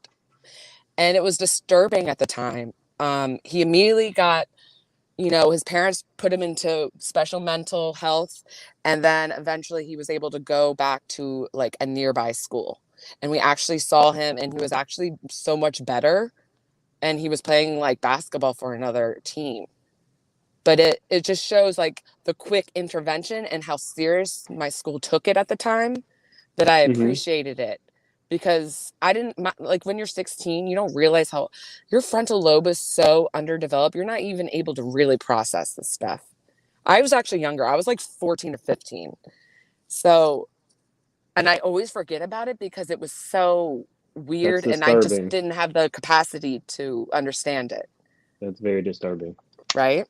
and it was disturbing at the time. He immediately got, his parents put him into special mental health, and then eventually he was able to go back to like a nearby school, and we actually saw him and he was actually so much better, and he was playing like basketball for another team. But it just shows like the quick intervention and how serious my school took it at the time, that I appreciated it. Because I didn't like, when you're 16, you don't realize how your frontal lobe is so underdeveloped. You're not even able to really process this stuff. I was actually younger. I was like 14 or 15. So, and I always forget about it because it was so weird and I just didn't have the capacity to understand it.
That's very disturbing.
Right?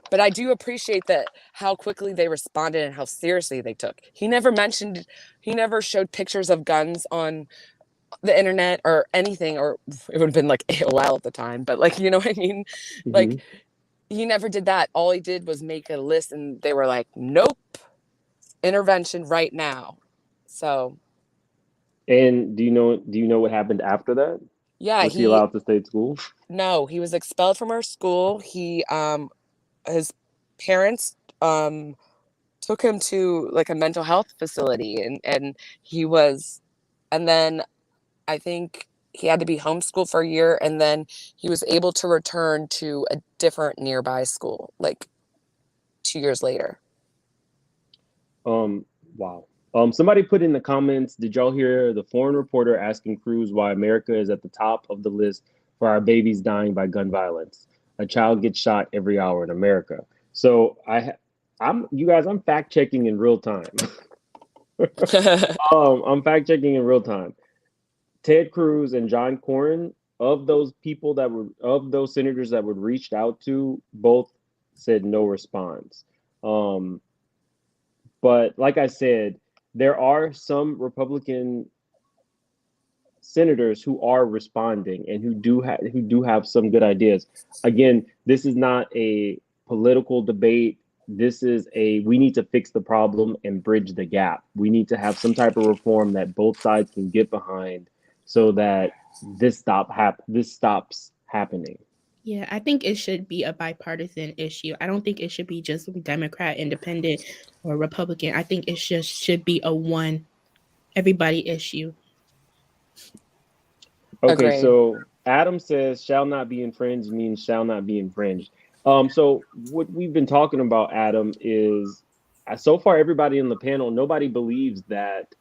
But I do appreciate that how quickly they responded and how seriously they took. He never showed pictures of guns on the internet or anything, or it would have been like AOL at the time, but like, you know what I mean? Like, he never did that. All he did was make a list, and they were like, nope, intervention right now. So.
And do you know what happened after that?
Yeah.
Was he allowed to stay at school?
No, he was expelled from our school. His parents took him to like a mental health facility, and then I think he had to be homeschooled for a year, and then he was able to return to a different nearby school like 2 years later.
Wow. Somebody put in the comments, did y'all hear the foreign reporter asking Cruz why America is at the top of the list for our babies dying by gun violence? A child gets shot every hour in America. So I'm fact checking in real time. I'm fact checking in real time. Ted Cruz and John Cornyn, of those senators that were reached out to, both said no response. But like I said, there are some Republican senators who are responding and who do have some good ideas. Again, this is not a political debate. This is we need to fix the problem and bridge the gap. We need to have some type of reform that both sides can get behind so that this stops happening.
Yeah, I think it should be a bipartisan issue. I don't think it should be just Democrat, Independent, or Republican. I think it should be a everybody issue.
Okay,
Agreed.
so Adam says shall not be infringed means shall not be infringed. So what we've been talking about, Adam, is so far everybody in the panel, nobody believes that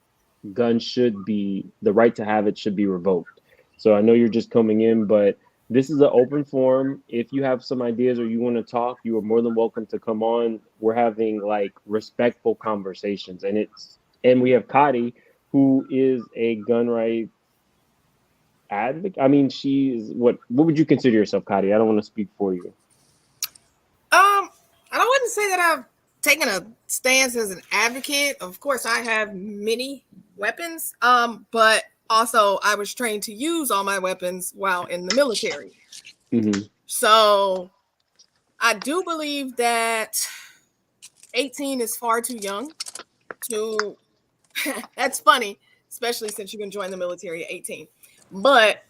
guns the right to have it should be revoked. So I know you're just coming in, but this is an open forum. If you have some ideas or you want to talk, you are more than welcome to come on. We're having like respectful conversations, and we have Kadi, who is a gun right advocate. I mean, she is what would you consider yourself, Kadi? I don't want to speak for you.
I wouldn't say that I've taken a stance as an advocate. Of course, I have many weapons, but also I was trained to use all my weapons while in the military.
Mm-hmm.
So I do believe that 18 is far too young to, that's funny, especially since you can join the military at 18. But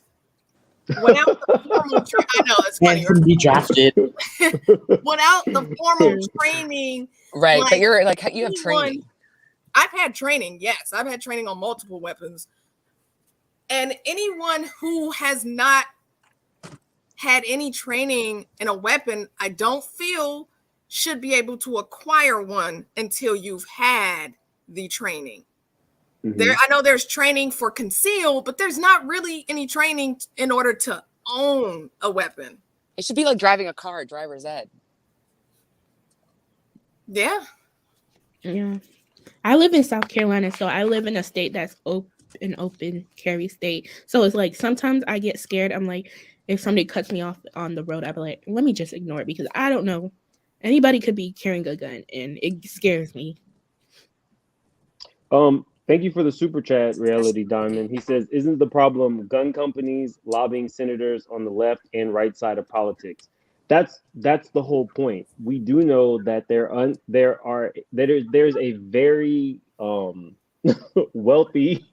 without the formal I know it's funny.
And be drafted.
Without the formal training.
Right, but you're like, you have training.
I've had training, yes. I've had training on multiple weapons. And anyone who has not had any training in a weapon, I don't feel should be able to acquire one until you've had the training. Mm-hmm. I know there's training for concealed, but there's not really any training in order to own a weapon.
It should be like driving a car at driver's ed.
Yeah.
Yeah. I live in South Carolina, so I live in a state that's an open carry state. So it's like sometimes I get scared. I'm like, if somebody cuts me off on the road, I'd be like, let me just ignore it because I don't know. Anybody could be carrying a gun and it scares me.
Thank you for the super chat, Reality Diamond. He says, isn't the problem gun companies lobbying senators on the left and right side of politics? That's the whole point. We do know that there's a very wealthy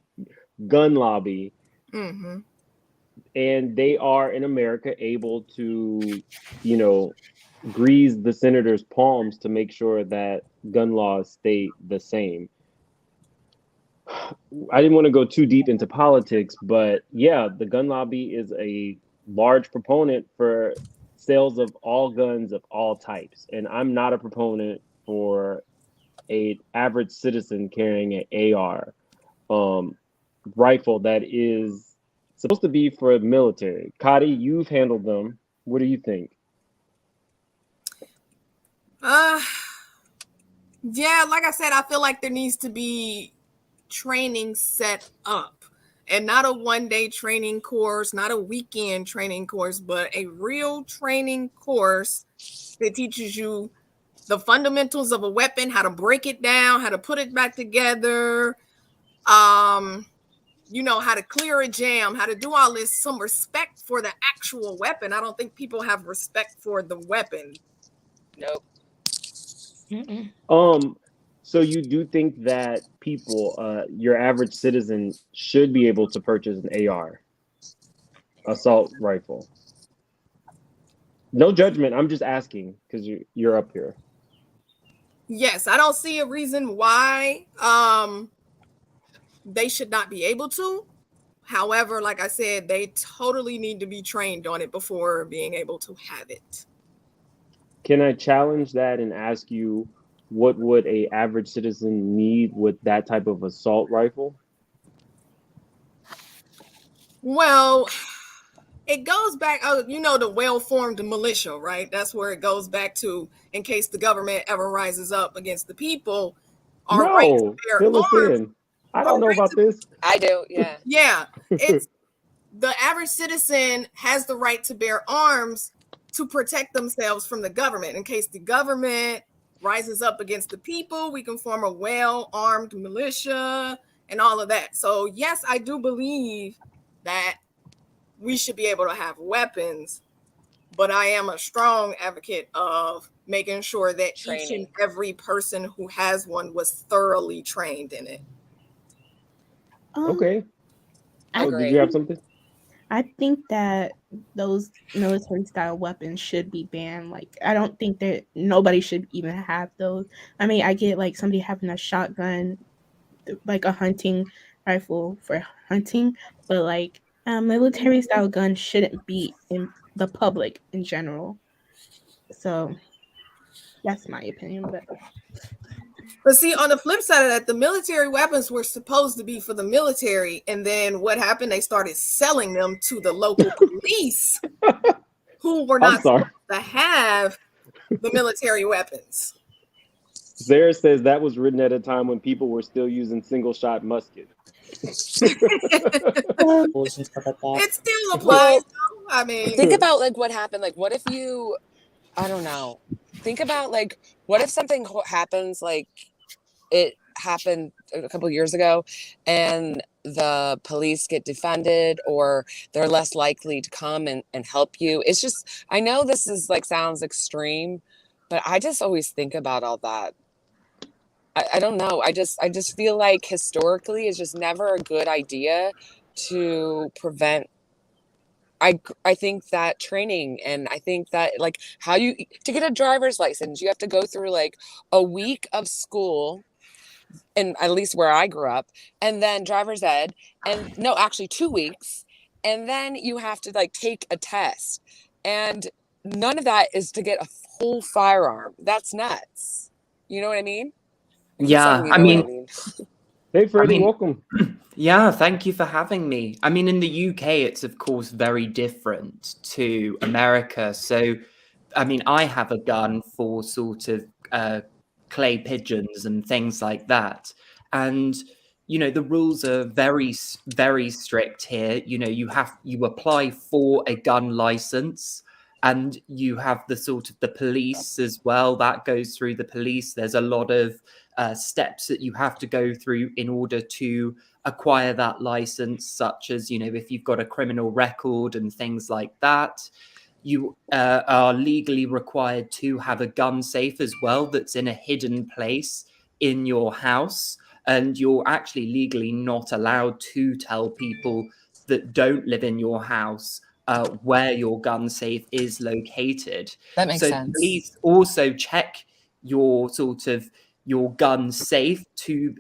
gun lobby,
mm-hmm.
and they are in America able to, grease the senators' palms to make sure that gun laws stay the same. I didn't want to go too deep into politics, but yeah, the gun lobby is a large proponent for sales of all guns of all types. And I'm not a proponent for an average citizen carrying an AR rifle that is supposed to be for the military. Kadi, you've handled them. What do you think?
Yeah, like I said, I feel like there needs to be training set up, and not a one-day training course, not a weekend training course, but a real training course that teaches you the fundamentals of a weapon, how to break it down, how to put it back together, how to clear a jam, how to do all this, some respect for the actual weapon. I don't think people have respect for the weapon.
Nope.
Mm-mm.
So you do think that people, your average citizen, should be able to purchase an AR, assault rifle? No judgment. I'm just asking because you're up here.
Yes, I don't see a reason why they should not be able to. However, like I said, they totally need to be trained on it before being able to have it.
Can I challenge that and ask you, what would a average citizen need with that type of assault rifle?
Well, it goes back, the well-formed militia, right? That's where it goes back to, in case the government ever rises up against the people.
No, fill us in. I don't know about this.
I do, yeah.
Yeah, it's the average citizen has the right to bear arms to protect themselves from the government. In case the government rises up against the people, we can form a well-armed militia and all of that. So yes, I do believe that we should be able to have weapons, but I am a strong advocate of making sure that each and every person who has one was thoroughly trained in it.
Okay.
I
Did you have something?
I think that those military style weapons should be banned. Like, I don't think that nobody should even have those. I mean, I get like somebody having a shotgun, like a hunting rifle for hunting, but like military style guns shouldn't be in the public in general. So that's my opinion.
But see, on the flip side of that, the military weapons were supposed to be for the military, and then what happened? They started selling them to the local police, who were not supposed to have the military weapons.
Zara says that was written at a time when people were still using single-shot muskets.
It still applies. I mean,
think about like what happened. Like, what if you, I don't know. Think about like, what if something happens like it happened a couple of years ago, and the police get defunded, or they're less likely to come and help you. It's just, I know this is like sounds extreme, but I just always think about all that. I don't know. I just feel like historically it's just never a good idea to prevent. I think that training, and I think that like how you to get a driver's license, you have to go through like a week of school, and at least where I grew up, and then driver's ed, and no, actually 2 weeks, and then you have to like take a test, and none of that is to get a whole firearm. That's nuts. You know what I mean?
Yeah, I mean,
hey Freddie, welcome.
Yeah, thank you for having me. I mean, in the UK, it's of course very different to America. So, I mean, I have a gun for sort of clay pigeons and things like that. And, you know, the rules are very, very strict here. You know, you apply for a gun license, and you have the sort of the police as well. That goes through the police. There's a lot of steps that you have to go through in order to acquire that license, such as, you know, if you've got a criminal record and things like that. You are legally required to have a gun safe as well that's in a hidden place in your house, and you're actually legally not allowed to tell people that don't live in your house where your gun safe is located.
That makes sense.
Please also check your sort of your gun safe to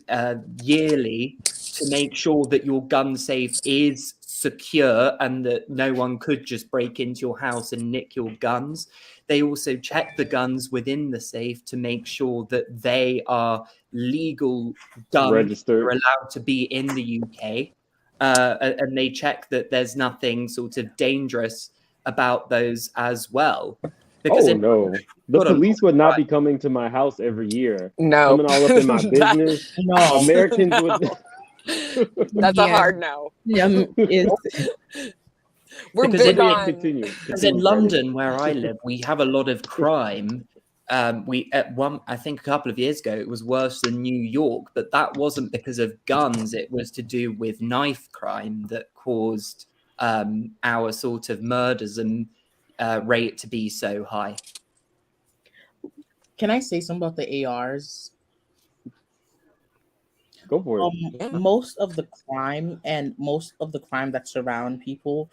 yearly to make sure that your gun safe is secure and that no one could just break into your house and nick your guns. They also check the guns within the safe to make sure that they are legal guns,
registered,
are allowed to be in the UK. And they check that there's nothing sort of dangerous about those as well. Because
no, the police would not be coming to my house every year.
No,
coming all up in my business.
No,
Americans
no.
would.
That's a hard no. We're big on.
Because in London, where I live, we have a lot of crime. I think a couple of years ago, it was worse than New York, but that wasn't because of guns. It was to do with knife crime that caused our sort of murders and rate to be so high.
Can I say something about the ARs?
Go for it.
Most of the crime that surround people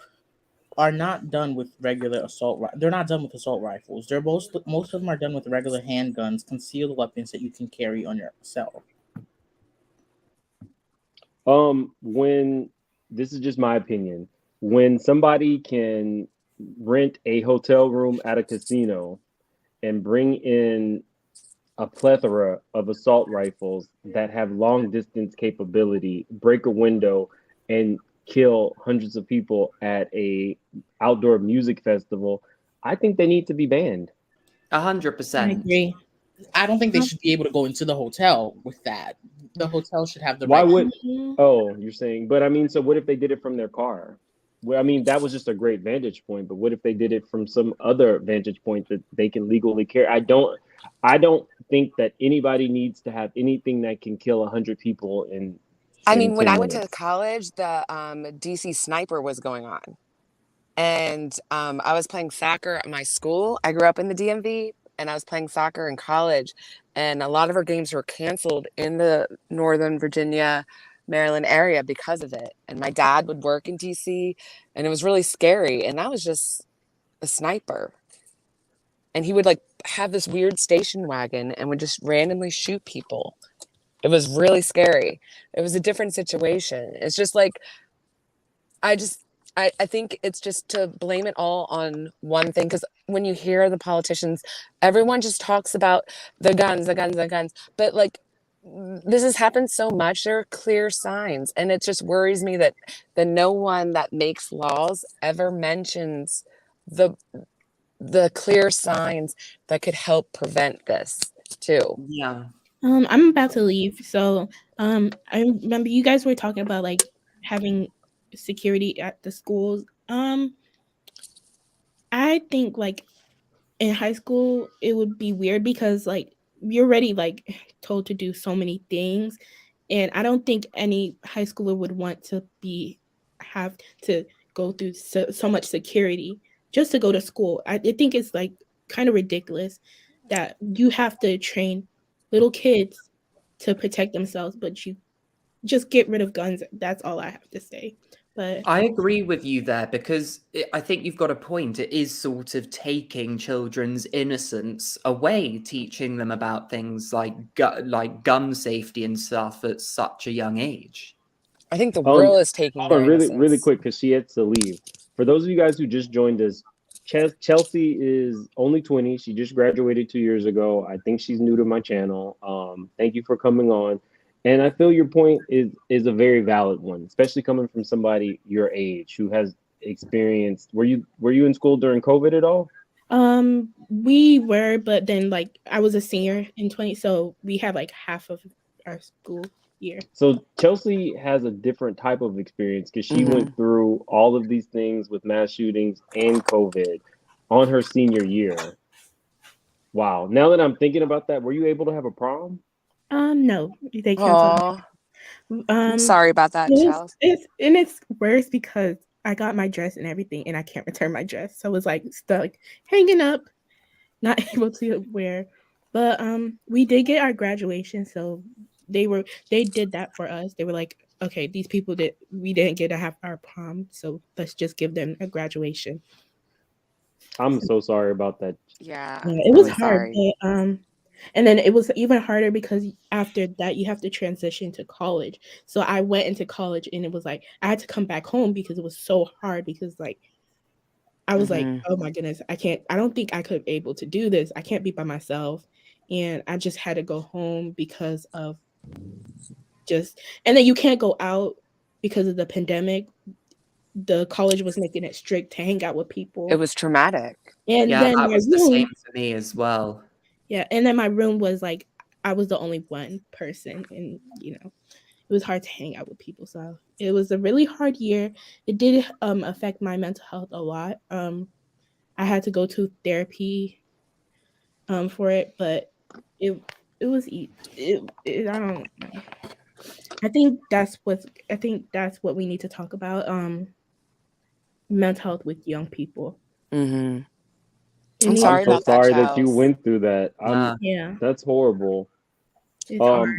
are not done with regular assault. They're not done with assault rifles. Most of them are done with regular handguns, concealed weapons that you can carry on yourself.
When this is just my opinion, when somebody can rent a hotel room at a casino and bring in a plethora of assault rifles that have long distance capability, break a window and kill hundreds of people at a outdoor music festival, I think they need to be banned.
100%.
I agree. I don't think they should be able to go into the hotel with that. The hotel should have the
Why
right.
would? Oh, you're saying, but I mean, so what if they did it from their car? Well, I mean, that was just a great vantage point, but what if they did it from some other vantage point that they can legally carry? I don't think that anybody needs to have anything that can kill 100 people in
I mean, when I went to college, the DC sniper was going on. And I was playing soccer at my school. I grew up in the DMV, and I was playing soccer in college. And a lot of our games were canceled in the Northern Virginia, Maryland area because of it. And my dad would work in DC, and it was really scary. And I was just a sniper. And he would like have this weird station wagon and would just randomly shoot people. It was really scary. It was a different situation. It's just like, I think it's just to blame it all on one thing. Because when you hear the politicians, everyone just talks about the guns, the guns, the guns. But like, this has happened so much. There are clear signs. And it just worries me that no one that makes laws ever mentions the clear signs that could help prevent this too.
Yeah.
I'm about to leave. So I remember you guys were talking about like having security at the schools. I think like in high school it would be weird because like you're already like told to do so many things, and I don't think any high schooler would want to have to go through so much security just to go to school. I think it's like kind of ridiculous that you have to train little kids to protect themselves, but you just get rid of guns. That's all I have to say. But
I agree with you there because I think you've got a point. It is sort of taking children's innocence away, teaching them about things like gun safety and stuff at such a young age.
I think the world is taking their innocence.
Really quick, because she had to leave. For those of you guys who just joined us, Chelsea is only 20. She just graduated 2 years ago. I think she's new to my channel. Thank you for coming on. And I feel your point is a very valid one, especially coming from somebody your age who has experienced. Were you in school during COVID at all?
We were, but then like I was a senior in 20, so we had like half of our school year.
So Chelsea has a different type of experience because she went through all of these things with mass shootings and COVID on her senior year. Wow. Now that I'm thinking about that, were you able to have a prom?
No, they canceled.
I'm sorry about that, Chelsea.
It's worse because I got my dress and everything, and I can't return my dress, so it's like stuck, hanging up, not able to wear. But we did get our graduation, so they did that for us. They were like, okay, these people that we didn't get to have our prom, so let's just give them a graduation.
I'm so sorry about that.
Yeah,
it was hard. But, and then it was even harder because after that you have to transition to college. So I went into college and it was like I had to come back home because it was so hard because like I was like, oh my goodness, I don't think I could be able to do this. I can't be by myself. And I just had to go home because of and then you can't go out because of the pandemic. The college was making it strict to hang out with people.
It was traumatic.
And
yeah,
then
that was the same for me as well.
Yeah, and then my room was like I was the only one person, and it was hard to hang out with people. So it was a really hard year. It did affect my mental health a lot. I had to go to therapy for it, but it was I don't know. I think that's what we need to talk about. Mental health with young people.
I'm sorry about that.
Sorry that you went through that.
Yeah,
that's horrible.
It's hard.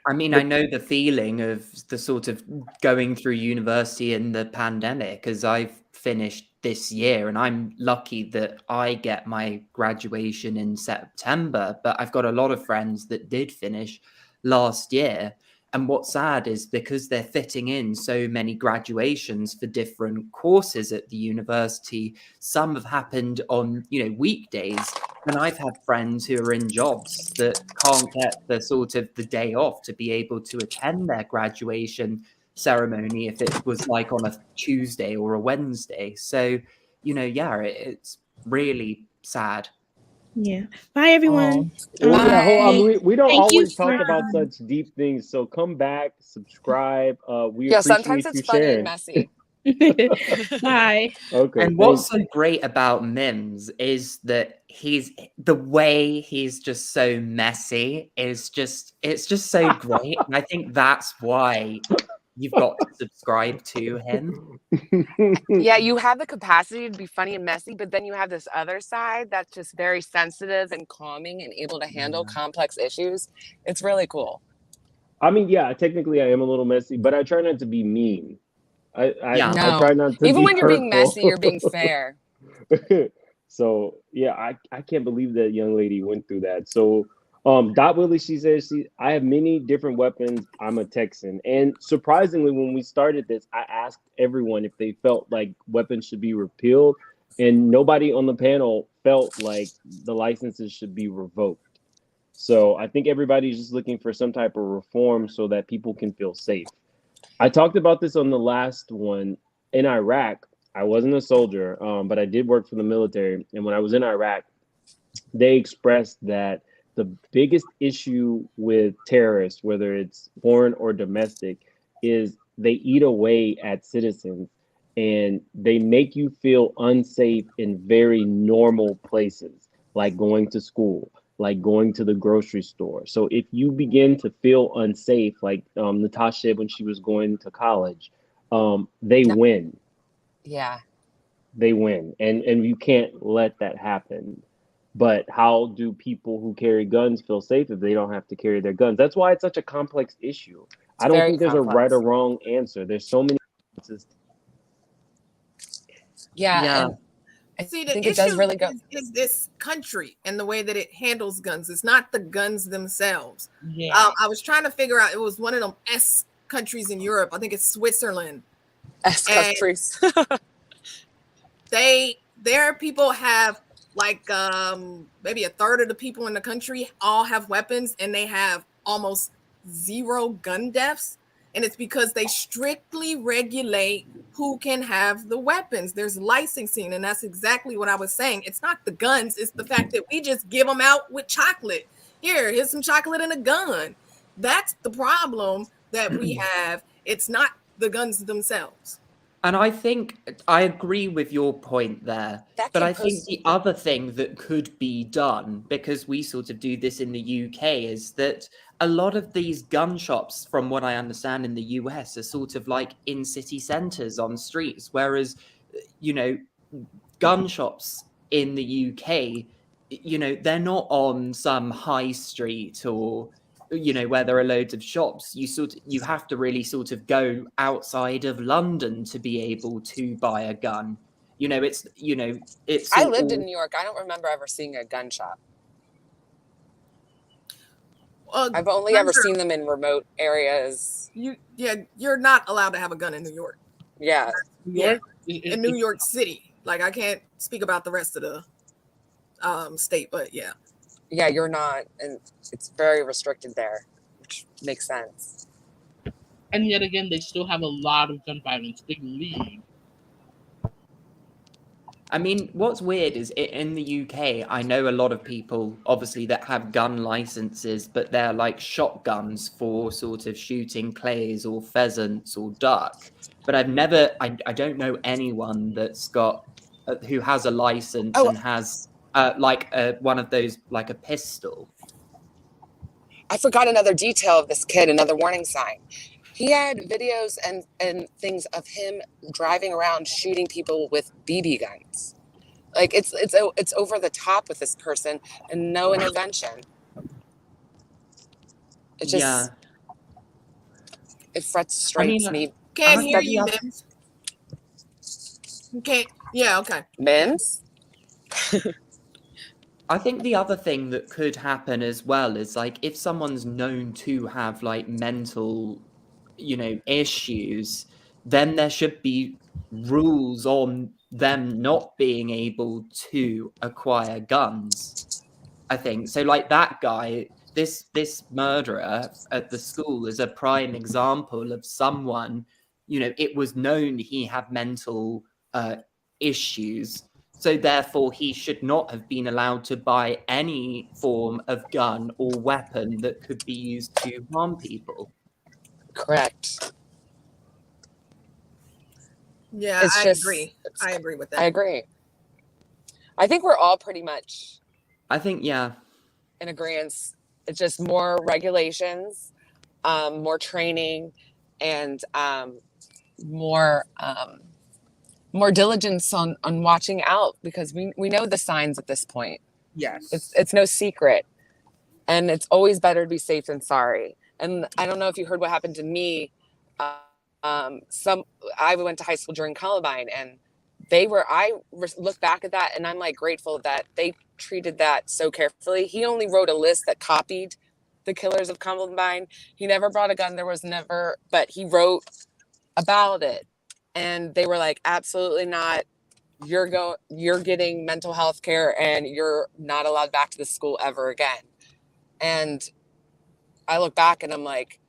I mean, I know the feeling of the sort of going through university in the pandemic, as I've finished this year, and I'm lucky that I get my graduation in September, but I've got a lot of friends that did finish last year. And what's sad is because they're fitting in so many graduations for different courses at the university, some have happened on, weekdays. And I've had friends who are in jobs that can't get the day off to be able to attend their graduation ceremony if it was like on a Tuesday or a Wednesday. So, it's really sad.
Yeah. Bye, everyone.
We don't always talk about such deep things. So come back, subscribe. We appreciate
sometimes it's
you
funny
sharing.
and messy.
Bye.
Okay.
And what's so great about Mims is that the way he's just so messy is it's just so great. And I think that's why you've got to subscribe to him.
Yeah, you have the capacity to be funny and messy, but then you have this other side that's just very sensitive and calming and able to handle complex issues. It's really cool.
I mean, yeah, technically I am a little messy, but I try not to be mean. I
No.
try not to
Even
be
when you're being
hurtful.
messy, you're being fair.
So yeah, I can't believe that young lady went through that. So Dot Willie, she says I have many different weapons. I'm a Texan. And surprisingly, when we started this, I asked everyone if they felt like weapons should be repealed, and nobody on the panel felt like the licenses should be revoked. So I think everybody's just looking for some type of reform so that people can feel safe. I talked about this on the last one. In Iraq, I wasn't a soldier, but I did work for the military. And when I was in Iraq, they expressed that the biggest issue with terrorists, whether it's foreign or domestic, is they eat away at citizens and they make you feel unsafe in very normal places, like going to school, like going to the grocery store. So if you begin to feel unsafe, like Natasha when she was going to college, they win.
Yeah.
They win. And you can't let that happen. But how do people who carry guns feel safe if they don't have to carry their guns? That's why it's such a complex issue. I don't think there's a right or wrong answer. There's so many answers.
Yeah. And I
See, the
think
issue
it does really go.
is this country and the way that it handles guns. It's not the guns themselves.
Yeah.
I was trying to figure out, it was one of them S countries in Europe. I think it's Switzerland.
S countries.
Their people have like maybe a third of the people in the country all have weapons, and they have almost zero gun deaths. And it's because they strictly regulate who can have the weapons. There's licensing, and that's exactly what I was saying. It's not the guns, it's the fact that we just give them out with chocolate. Here's some chocolate and a gun. That's the problem that we have. It's not the guns themselves.
And I think I agree with your point there. But I think the other thing that could be done, because we sort of do this in the UK, is that a lot of these gun shops, from what I understand in the US, are sort of like in city centres on streets. Whereas, gun shops in the UK, they're not on some high street or where there are loads of shops. You have to really sort of go outside of London to be able to buy a gun. It's
I lived in New York. I don't remember ever seeing a gun shop. I've only ever seen them in remote areas.
You're not allowed to have a gun in New York.
Yeah.
In New York City. Like, I can't speak about the rest of the state, but yeah.
Yeah, you're not, and it's very restricted there, which makes sense.
And yet again, they still have a lot of gun violence. Big league.
I mean, what's weird is in the UK, I know a lot of people, obviously, that have gun licenses, but they're like shotguns for sort of shooting clays or pheasants or duck. But I don't know anyone that's got, who has a license and has one of those, like a pistol.
I forgot another detail of this kid, another warning sign. He had videos and things of him driving around shooting people with BB guns. Like it's over the top with this person and no intervention. It just it frustrates me.
Can't hear you, Mims. Okay. Yeah, okay.
Mims?
I think the other thing that could happen as well is like if someone's known to have like mental, issues, then there should be rules on them not being able to acquire guns. I think so. Like that guy, this murderer at the school is a prime example of someone. It was known he had mental issues. So therefore, he should not have been allowed to buy any form of gun or weapon that could be used to harm people.
Correct.
Yeah, I agree with that.
I agree. I think we're all pretty much in agreement. It's just more regulations, more training, and more diligence on watching out, because we know the signs at this point.
Yes.
It's no secret, and it's always better to be safe than sorry. And I don't know if you heard what happened to me. I went to high school during Columbine, and look back at that, and I'm like grateful that they treated that so carefully. He only wrote a list that copied the killers of Columbine. He never brought a gun. There was never, but he wrote about it, and they were like, absolutely not. You're getting mental health care, and you're not allowed back to the school ever again. And I look back and I'm like,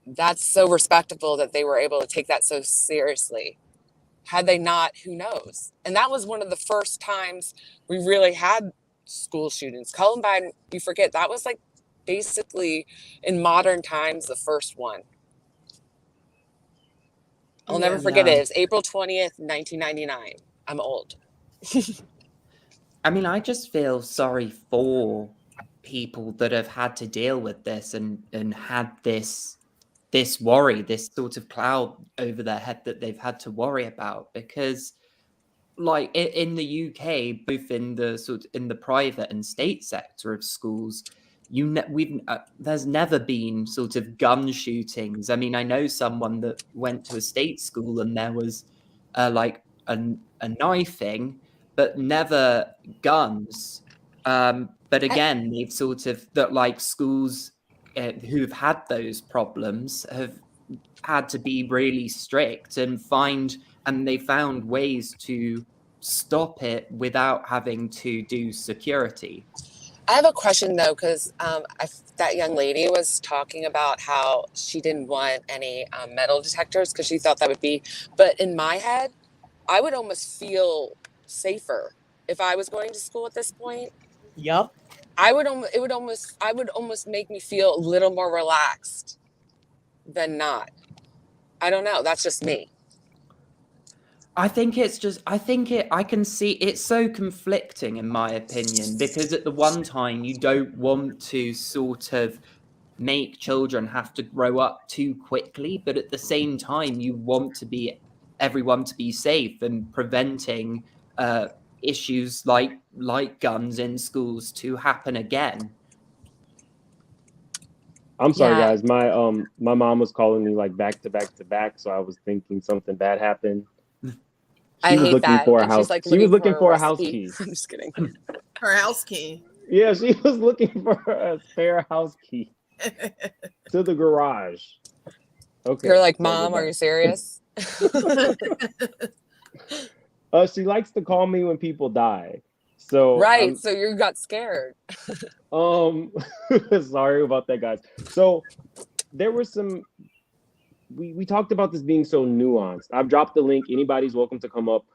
that's so respectable that they were able to take that so seriously. Had they not, who knows? And that was one of the first times we really had school shootings. Columbine, you forget, that was like basically in modern times the first one. I'll never forget it. It was April 20th, 1999. I'm old.
I mean, I just feel sorry for people that have had to deal with this and had this worry, this sort of cloud over their head that they've had to worry about, because like in the UK, both in the private and state sector of schools, there's never been sort of gun shootings. I mean, I know someone that went to a state school and there was like a knifing, but never guns. But again, they've sort of that like schools who've had those problems have had to be really strict and they found ways to stop it without having to do security.
I have a question though, because that young lady was talking about how she didn't want any metal detectors because she thought that would be, but in my head, I would almost feel safer if I was going to school at this point.
Yep.
I would almost make me feel a little more relaxed than not. I don't know. That's just me.
I can see it's so conflicting in my opinion, because at the one time you don't want to sort of make children have to grow up too quickly, but at the same time you want everyone to be safe and preventing issues like guns in schools to happen again.
I'm sorry, guys. My mom was calling me like back to back to back, so I was thinking something bad happened.
I hate that. And she's like,
she was looking for a
recipe.
house key.
I'm just kidding.
Her house key.
Yeah, she was looking for a spare house key to the garage. Okay.
You're like, Mom, are you serious?
She likes to call me when people die. So
right. So you got scared.
Sorry about that, guys. So there were some. We talked about this being so nuanced. I've dropped the link. Anybody's welcome to come up.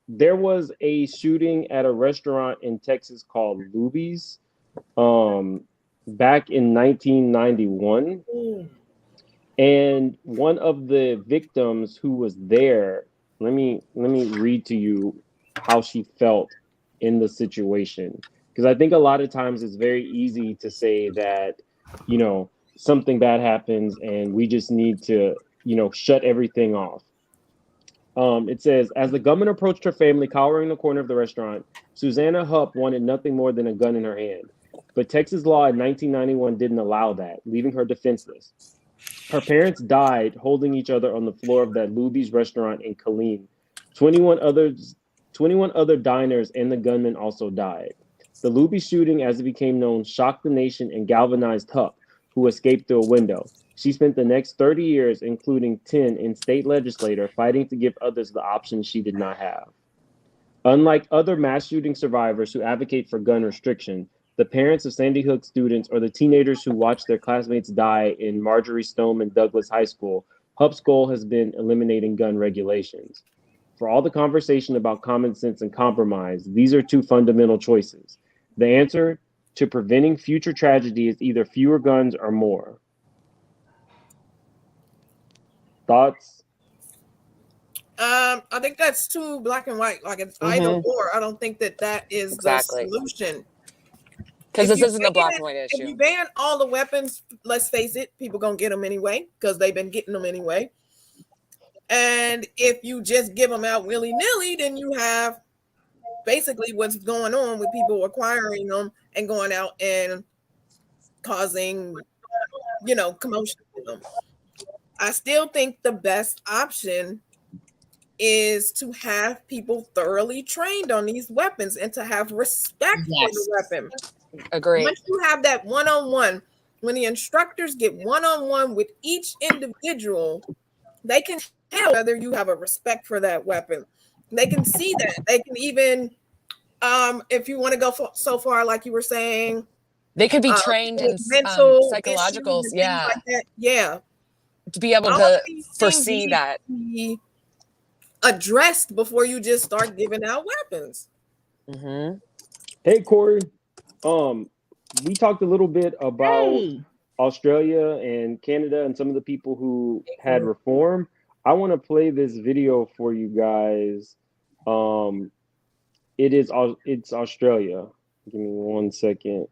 There was a shooting at a restaurant in Texas called Luby's back in 1991. And one of the victims who was there, let me read to you how she felt in the situation. Because I think a lot of times it's very easy to say that, something bad happens and we just need to, shut everything off. It says, as the gunman approached her family cowering in the corner of the restaurant, Susanna Hupp wanted nothing more than a gun in her hand. But Texas law in 1991 didn't allow that, leaving her defenseless. Her parents died holding each other on the floor of that Luby's restaurant in Killeen. 21 other diners and the gunman also died. The Luby shooting, as it became known, shocked the nation and galvanized Hupp, who escaped through a window. She spent the next 30 years, including 10 in state legislature, fighting to give others the options she did not have. Unlike other mass shooting survivors who advocate for gun restriction, the parents of Sandy Hook students or the teenagers who watched their classmates die in Marjorie Stoneman Douglas High School, Hupp's goal has been eliminating gun regulations. For all the conversation about common sense and compromise, these are two fundamental choices. The answer to preventing future tragedy is either fewer guns or more. Thoughts?
I think that's too black and white. Like it's either or. I don't think that is the solution.
Because this isn't a black and white
If
issue.
you ban all the weapons, let's face it, people gonna get them anyway because they've been getting them anyway. And if you just give them out willy-nilly, then you have basically what's going on with people acquiring them and going out and causing, commotion with them. I still think the best option is to have people thoroughly trained on these weapons and to have respect for the weapon.
Agree.
Once you have that one-on-one, when the instructors get one-on-one with each individual, they can tell whether you have a respect for that weapon. They can see that. They can even, if you want to go so far, like you were saying,
they could be trained in
mental
psychologicals,
issues and things like that. Yeah,
to be able to foresee that.
Addressed before you just start giving out weapons.
Mm-hmm.
Hey, Corey. We talked a little bit about Australia and Canada and some of the people who had reform. I want to play this video for you guys. It's Australia. Give me 1 second.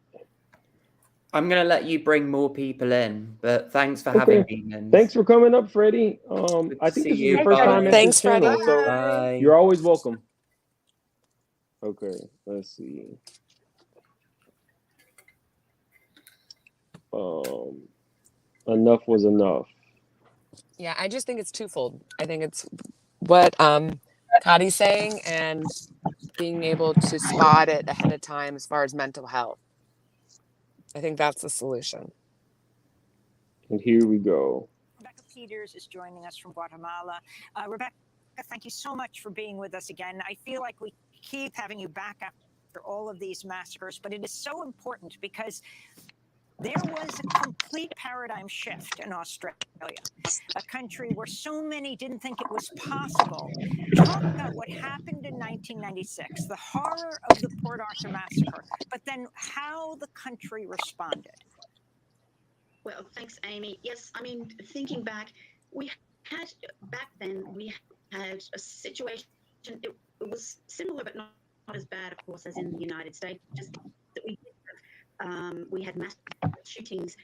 I'm gonna let you bring more people in, but thanks for having me, Mins.
Thanks for coming up, Freddie. I think this is your first time at this channel, so you're always welcome. Okay, let's see. Enough was enough.
Yeah, I just think it's twofold. I think it's what Kadi's saying and being able to spot it ahead of time as far as mental health. I think that's the solution.
And here we go.
Rebecca Peters is joining us from Guatemala. Rebecca, thank you so much for being with us again. I feel like we keep having you back after all of these massacres, but it is so important because there was a complete paradigm shift in Australia, a country where so many didn't think it was possible. Talk about what happened in 1996, the horror of the Port Arthur massacre, but then how the country responded.
Well, thanks, Amy. Yes, I mean, thinking back, we had a situation, it was similar but not as bad, of course, as in the United States, just that we had mass shootings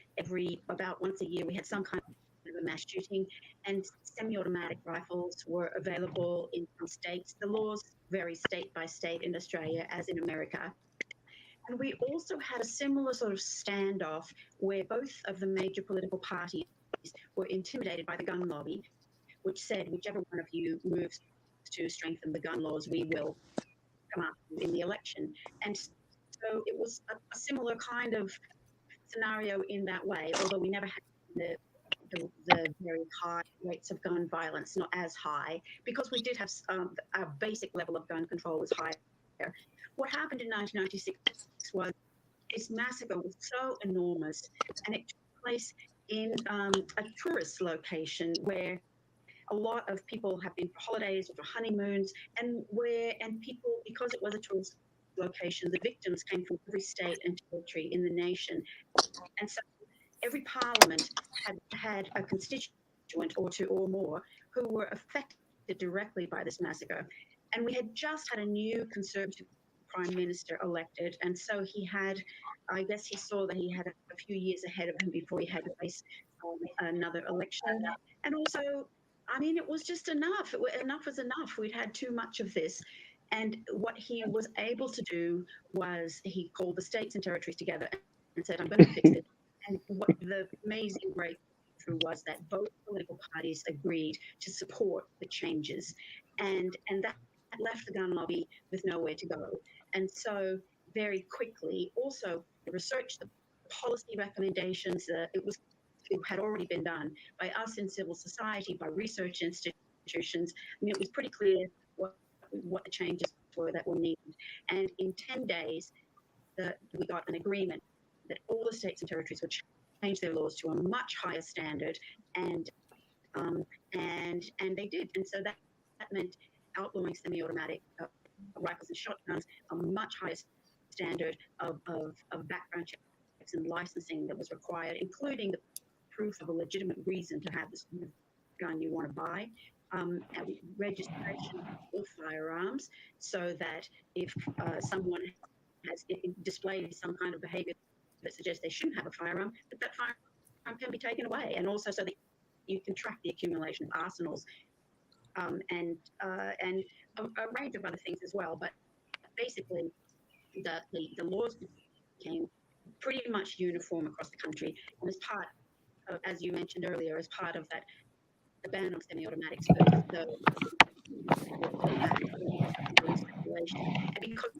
about once a year. We had some kind of a mass shooting, and semi-automatic rifles were available in some states. The laws vary state by state in Australia, as in America. And we also had a similar sort of standoff where both of the major political parties were intimidated by the gun lobby, which said, whichever one of you moves to strengthen the gun laws, we will come up in the election. And so it was a similar kind of scenario in that way, although we never had the very high rates of gun violence, not as high, because we did have our basic level of gun control was higher. What happened in 1996 was this massacre was so enormous, and it took place in a tourist location where a lot of people have been for holidays or for honeymoons, and people, because it was a tourist location, the victims came from every state and territory in the nation. And so every parliament had a constituent or two or more who were affected directly by this massacre. And we had just had a new Conservative Prime Minister elected. And so I guess he saw that he had a few years ahead of him before he had to face another election. And also, I mean, it was just enough. Enough was enough. We'd had too much of this. And what he was able to do was he called the states and territories together and said, I'm going to fix it. And what the amazing breakthrough was that both political parties agreed to support the changes. And that left the gun lobby with nowhere to go. And so very quickly, also the research, the policy recommendations, it had already been done by us in civil society, by research institutions. I mean, it was pretty clear what the changes were that were needed. And in 10 days, we got an agreement that all the states and territories would change their laws to a much higher standard, and they did. And so that meant outlawing semi-automatic rifles and shotguns, a much higher standard of background checks and licensing that was required, including the proof of a legitimate reason to have this gun you want to buy. Registration of firearms, so that if someone it displays some kind of behavior that suggests they shouldn't have a firearm, but that firearm can be taken away, and also so that you can track the accumulation of arsenals and a range of other things as well. But basically, the laws became pretty much uniform across the country, and as part of, as you mentioned earlier, as part of that, the ban on semi-automatics versus the circulation, and because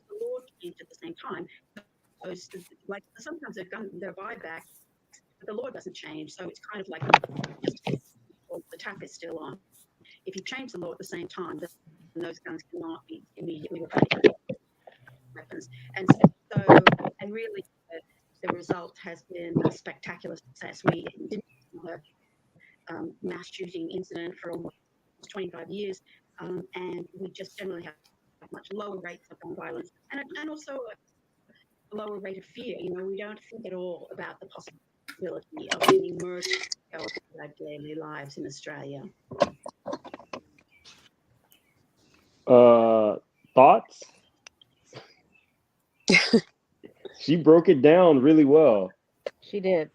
the law changed at the same time, those, like sometimes they're buybacks, but the law doesn't change, so it's kind of like just the tap is still on. If you change the law at the same time, then those guns cannot be immediately replaced with weapons. And so, and really, the result has been a spectacular success. We didn't have a mass shooting incident for almost 25 years, and we just generally have much lower rates of gun violence and also a lower rate of fear. You know, we don't think at all about the possibility of being murdered in our daily lives in Australia.
Thoughts? She broke it down really well.
She did.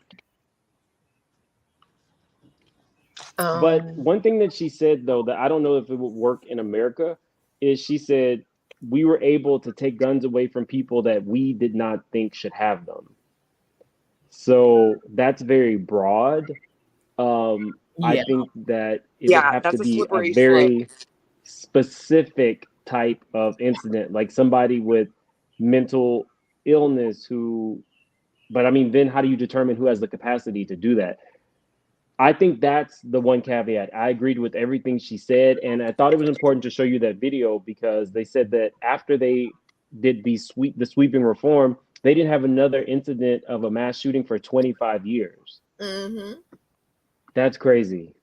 But one thing that she said, though, that I don't know if it would work in America, is she said we were able to take guns away from people that we did not think should have them. So that's very broad. I think that it would have to be a very specific type of incident, like somebody with mental illness but I mean, then how do you determine who has the capacity to do that? I think that's the one caveat. I agreed with everything she said, and I thought it was important to show you that video because they said that after they did the sweeping reform, they didn't have another incident of a mass shooting for 25 years.
Mm-hmm.
That's crazy.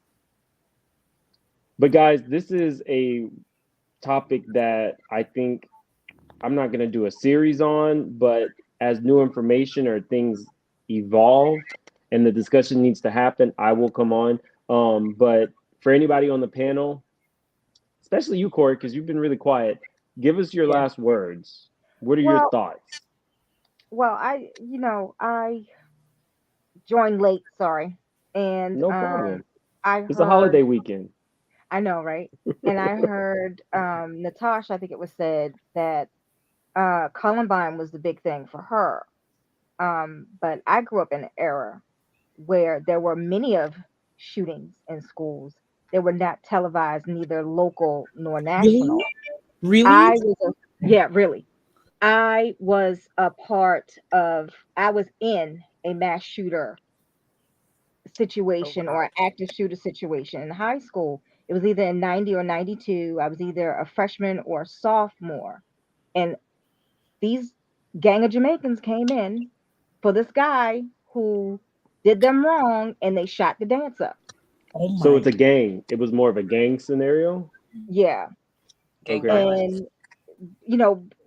But guys, this is a topic that I think I'm not going to do a series on, but as new information or things evolve and the discussion needs to happen, I will come on. But for anybody on the panel, especially you, Corey, because you've been really quiet, give us your last words. What are your thoughts?
Well, I joined late, sorry. And
no problem.
It's
a holiday weekend.
I know, right? And I heard Natasha, I think it was said that Columbine was the big thing for her. But I grew up in an era where there were many of shootings in schools. They were not televised, neither local nor national.
Really?
Really. I was I was in a mass shooter situation or an active shooter situation in high school. It was either in 90 or 92. I was either a freshman or a sophomore. And these gang of Jamaicans came in for this guy who did them wrong and they shot the dancer.
Oh my.
So it's a gang. It was more of a gang scenario?
Yeah.
Okay.
And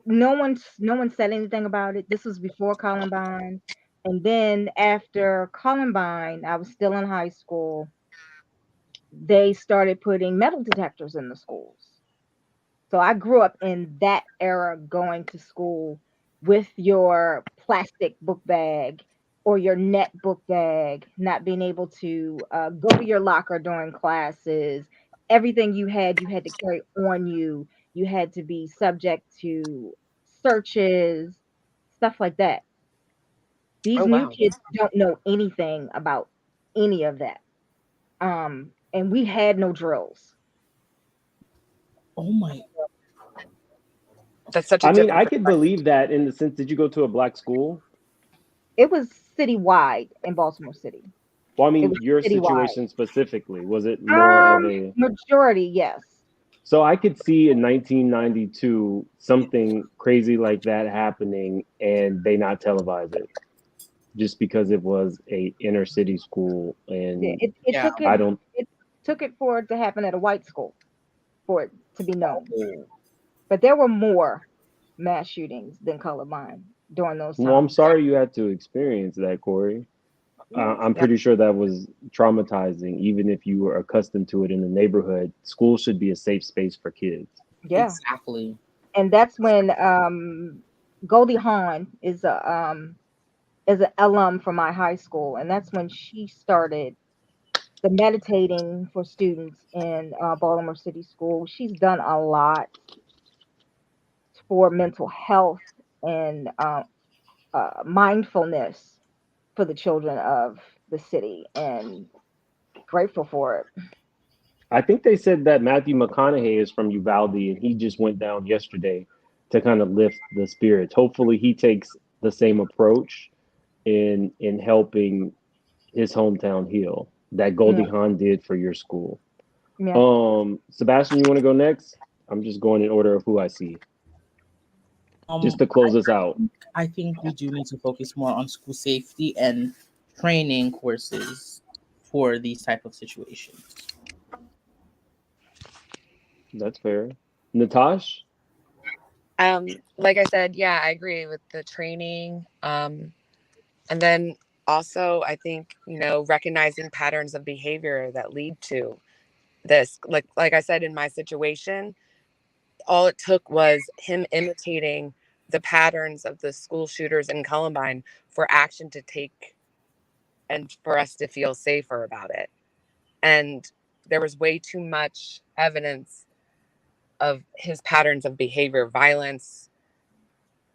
no one said anything about it. This was before Columbine. And then after Columbine, I was still in high school. They started putting metal detectors in the schools. So I grew up in that era, going to school with your plastic book bag or your net book bag, not being able to go to your locker during classes. Everything you had to carry on you. You had to be subject to searches, stuff like that. These new kids don't know anything about any of that. And we had no drills.
Oh my.
That's such a
I mean, I
different
could believe that in the sense, did you go to a black school?
It was citywide in Baltimore City.
Well, I mean, your situation specifically, was it more of a
majority? Yes.
So I could see in 1992 something crazy like that happening and they not televise it just because it was a inner city school and
it took it for it to happen at a white school for it to be known. But there were more mass shootings than Columbine during those times.
Well, I'm sorry you had to experience that, Corey. I'm pretty sure that was traumatizing, even if you were accustomed to it in the neighborhood. School should be a safe space for kids.
Yeah.
Exactly.
And that's when Goldie Hawn is an alum from my high school, and that's when she started the meditating for students in Baltimore City School. She's done a lot for mental health and mindfulness for the children of the city, and grateful for it.
I think they said that Matthew McConaughey is from Uvalde, and he just went down yesterday to kind of lift the spirits. Hopefully, he takes the same approach in helping his hometown heal that Goldie
Yeah.
Hawn did for your school.
Yeah.
Sebastian, you want to go next? I'm just going in order of who I see, just to close us out.
I think we do need to focus more on school safety and training courses for these type of situations.
That's fair. Natash?
Like I said, yeah, I agree with the training. And then also I think, recognizing patterns of behavior that lead to this. Like I said, in my situation, all it took was him imitating the patterns of the school shooters in Columbine for action to take and for us to feel safer about it. And there was way too much evidence of his patterns of behavior, violence,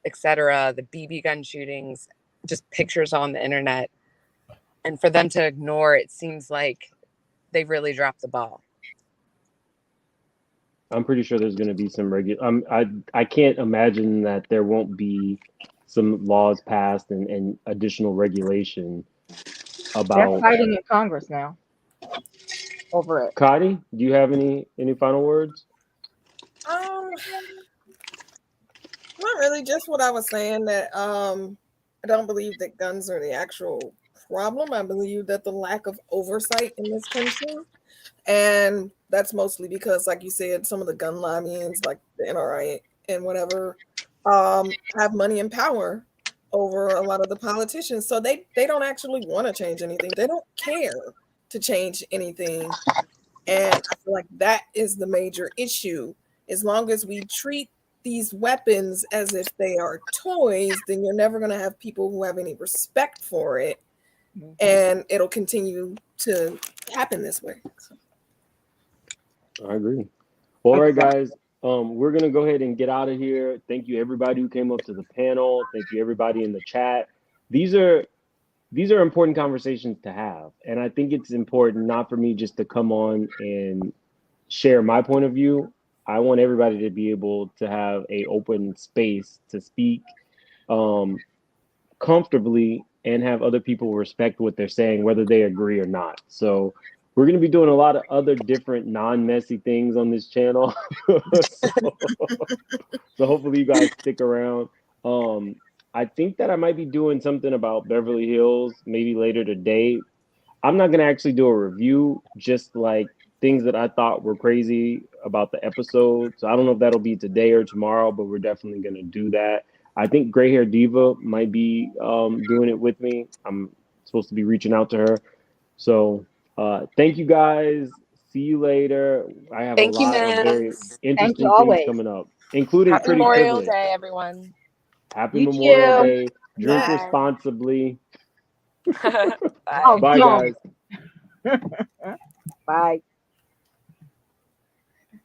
etc., the BB gun shootings, just pictures on the internet. And for them to ignore it seems like they really dropped the ball.
I'm pretty sure there's going to be some I can't imagine that there won't be some laws passed and additional regulation
They're
about.
fighting in Congress now over it.
Kadi, do you have any final words?
Not really, just what I was saying, that I don't believe that guns are the actual problem. I believe that the lack of oversight in this country, and that's mostly because, like you said, some of the gun lobbyings, like the NRA and whatever, have money and power over a lot of the politicians. So they don't actually want to change anything. They don't care to change anything. And I feel like that is the major issue. As long as we treat these weapons as if they are toys, then you're never going to have people who have any respect for it. And it'll continue to happen this way. So.
I agree. Well, all right, guys. We're gonna go ahead and get out of here. Thank you, everybody who came up to the panel. Thank you, everybody in the chat. These are important conversations to have, and I think it's important not for me just to come on and share my point of view. I want everybody to be able to have a open space to speak comfortably and have other people respect what they're saying, whether they agree or not. So we're going to be doing a lot of other different non-messy things on this channel. So hopefully you guys stick around. I think that I might be doing something about Beverly Hills maybe later today. I'm not going to actually do a review, just like things that I thought were crazy about the episode. So I don't know if that'll be today or tomorrow, but we're definitely going to do that. I think Gray Hair Diva might be doing it with me. I'm supposed to be reaching out to her. So thank you guys. See you later. I have a lot of very interesting things coming up, including
Happy
Pretty
Memorial
Privilege.
Day, everyone.
Happy
You
Memorial
too.
Day. Drink
Bye.
responsibly.
Bye.
Oh,
Bye,
don't.
guys.
Bye.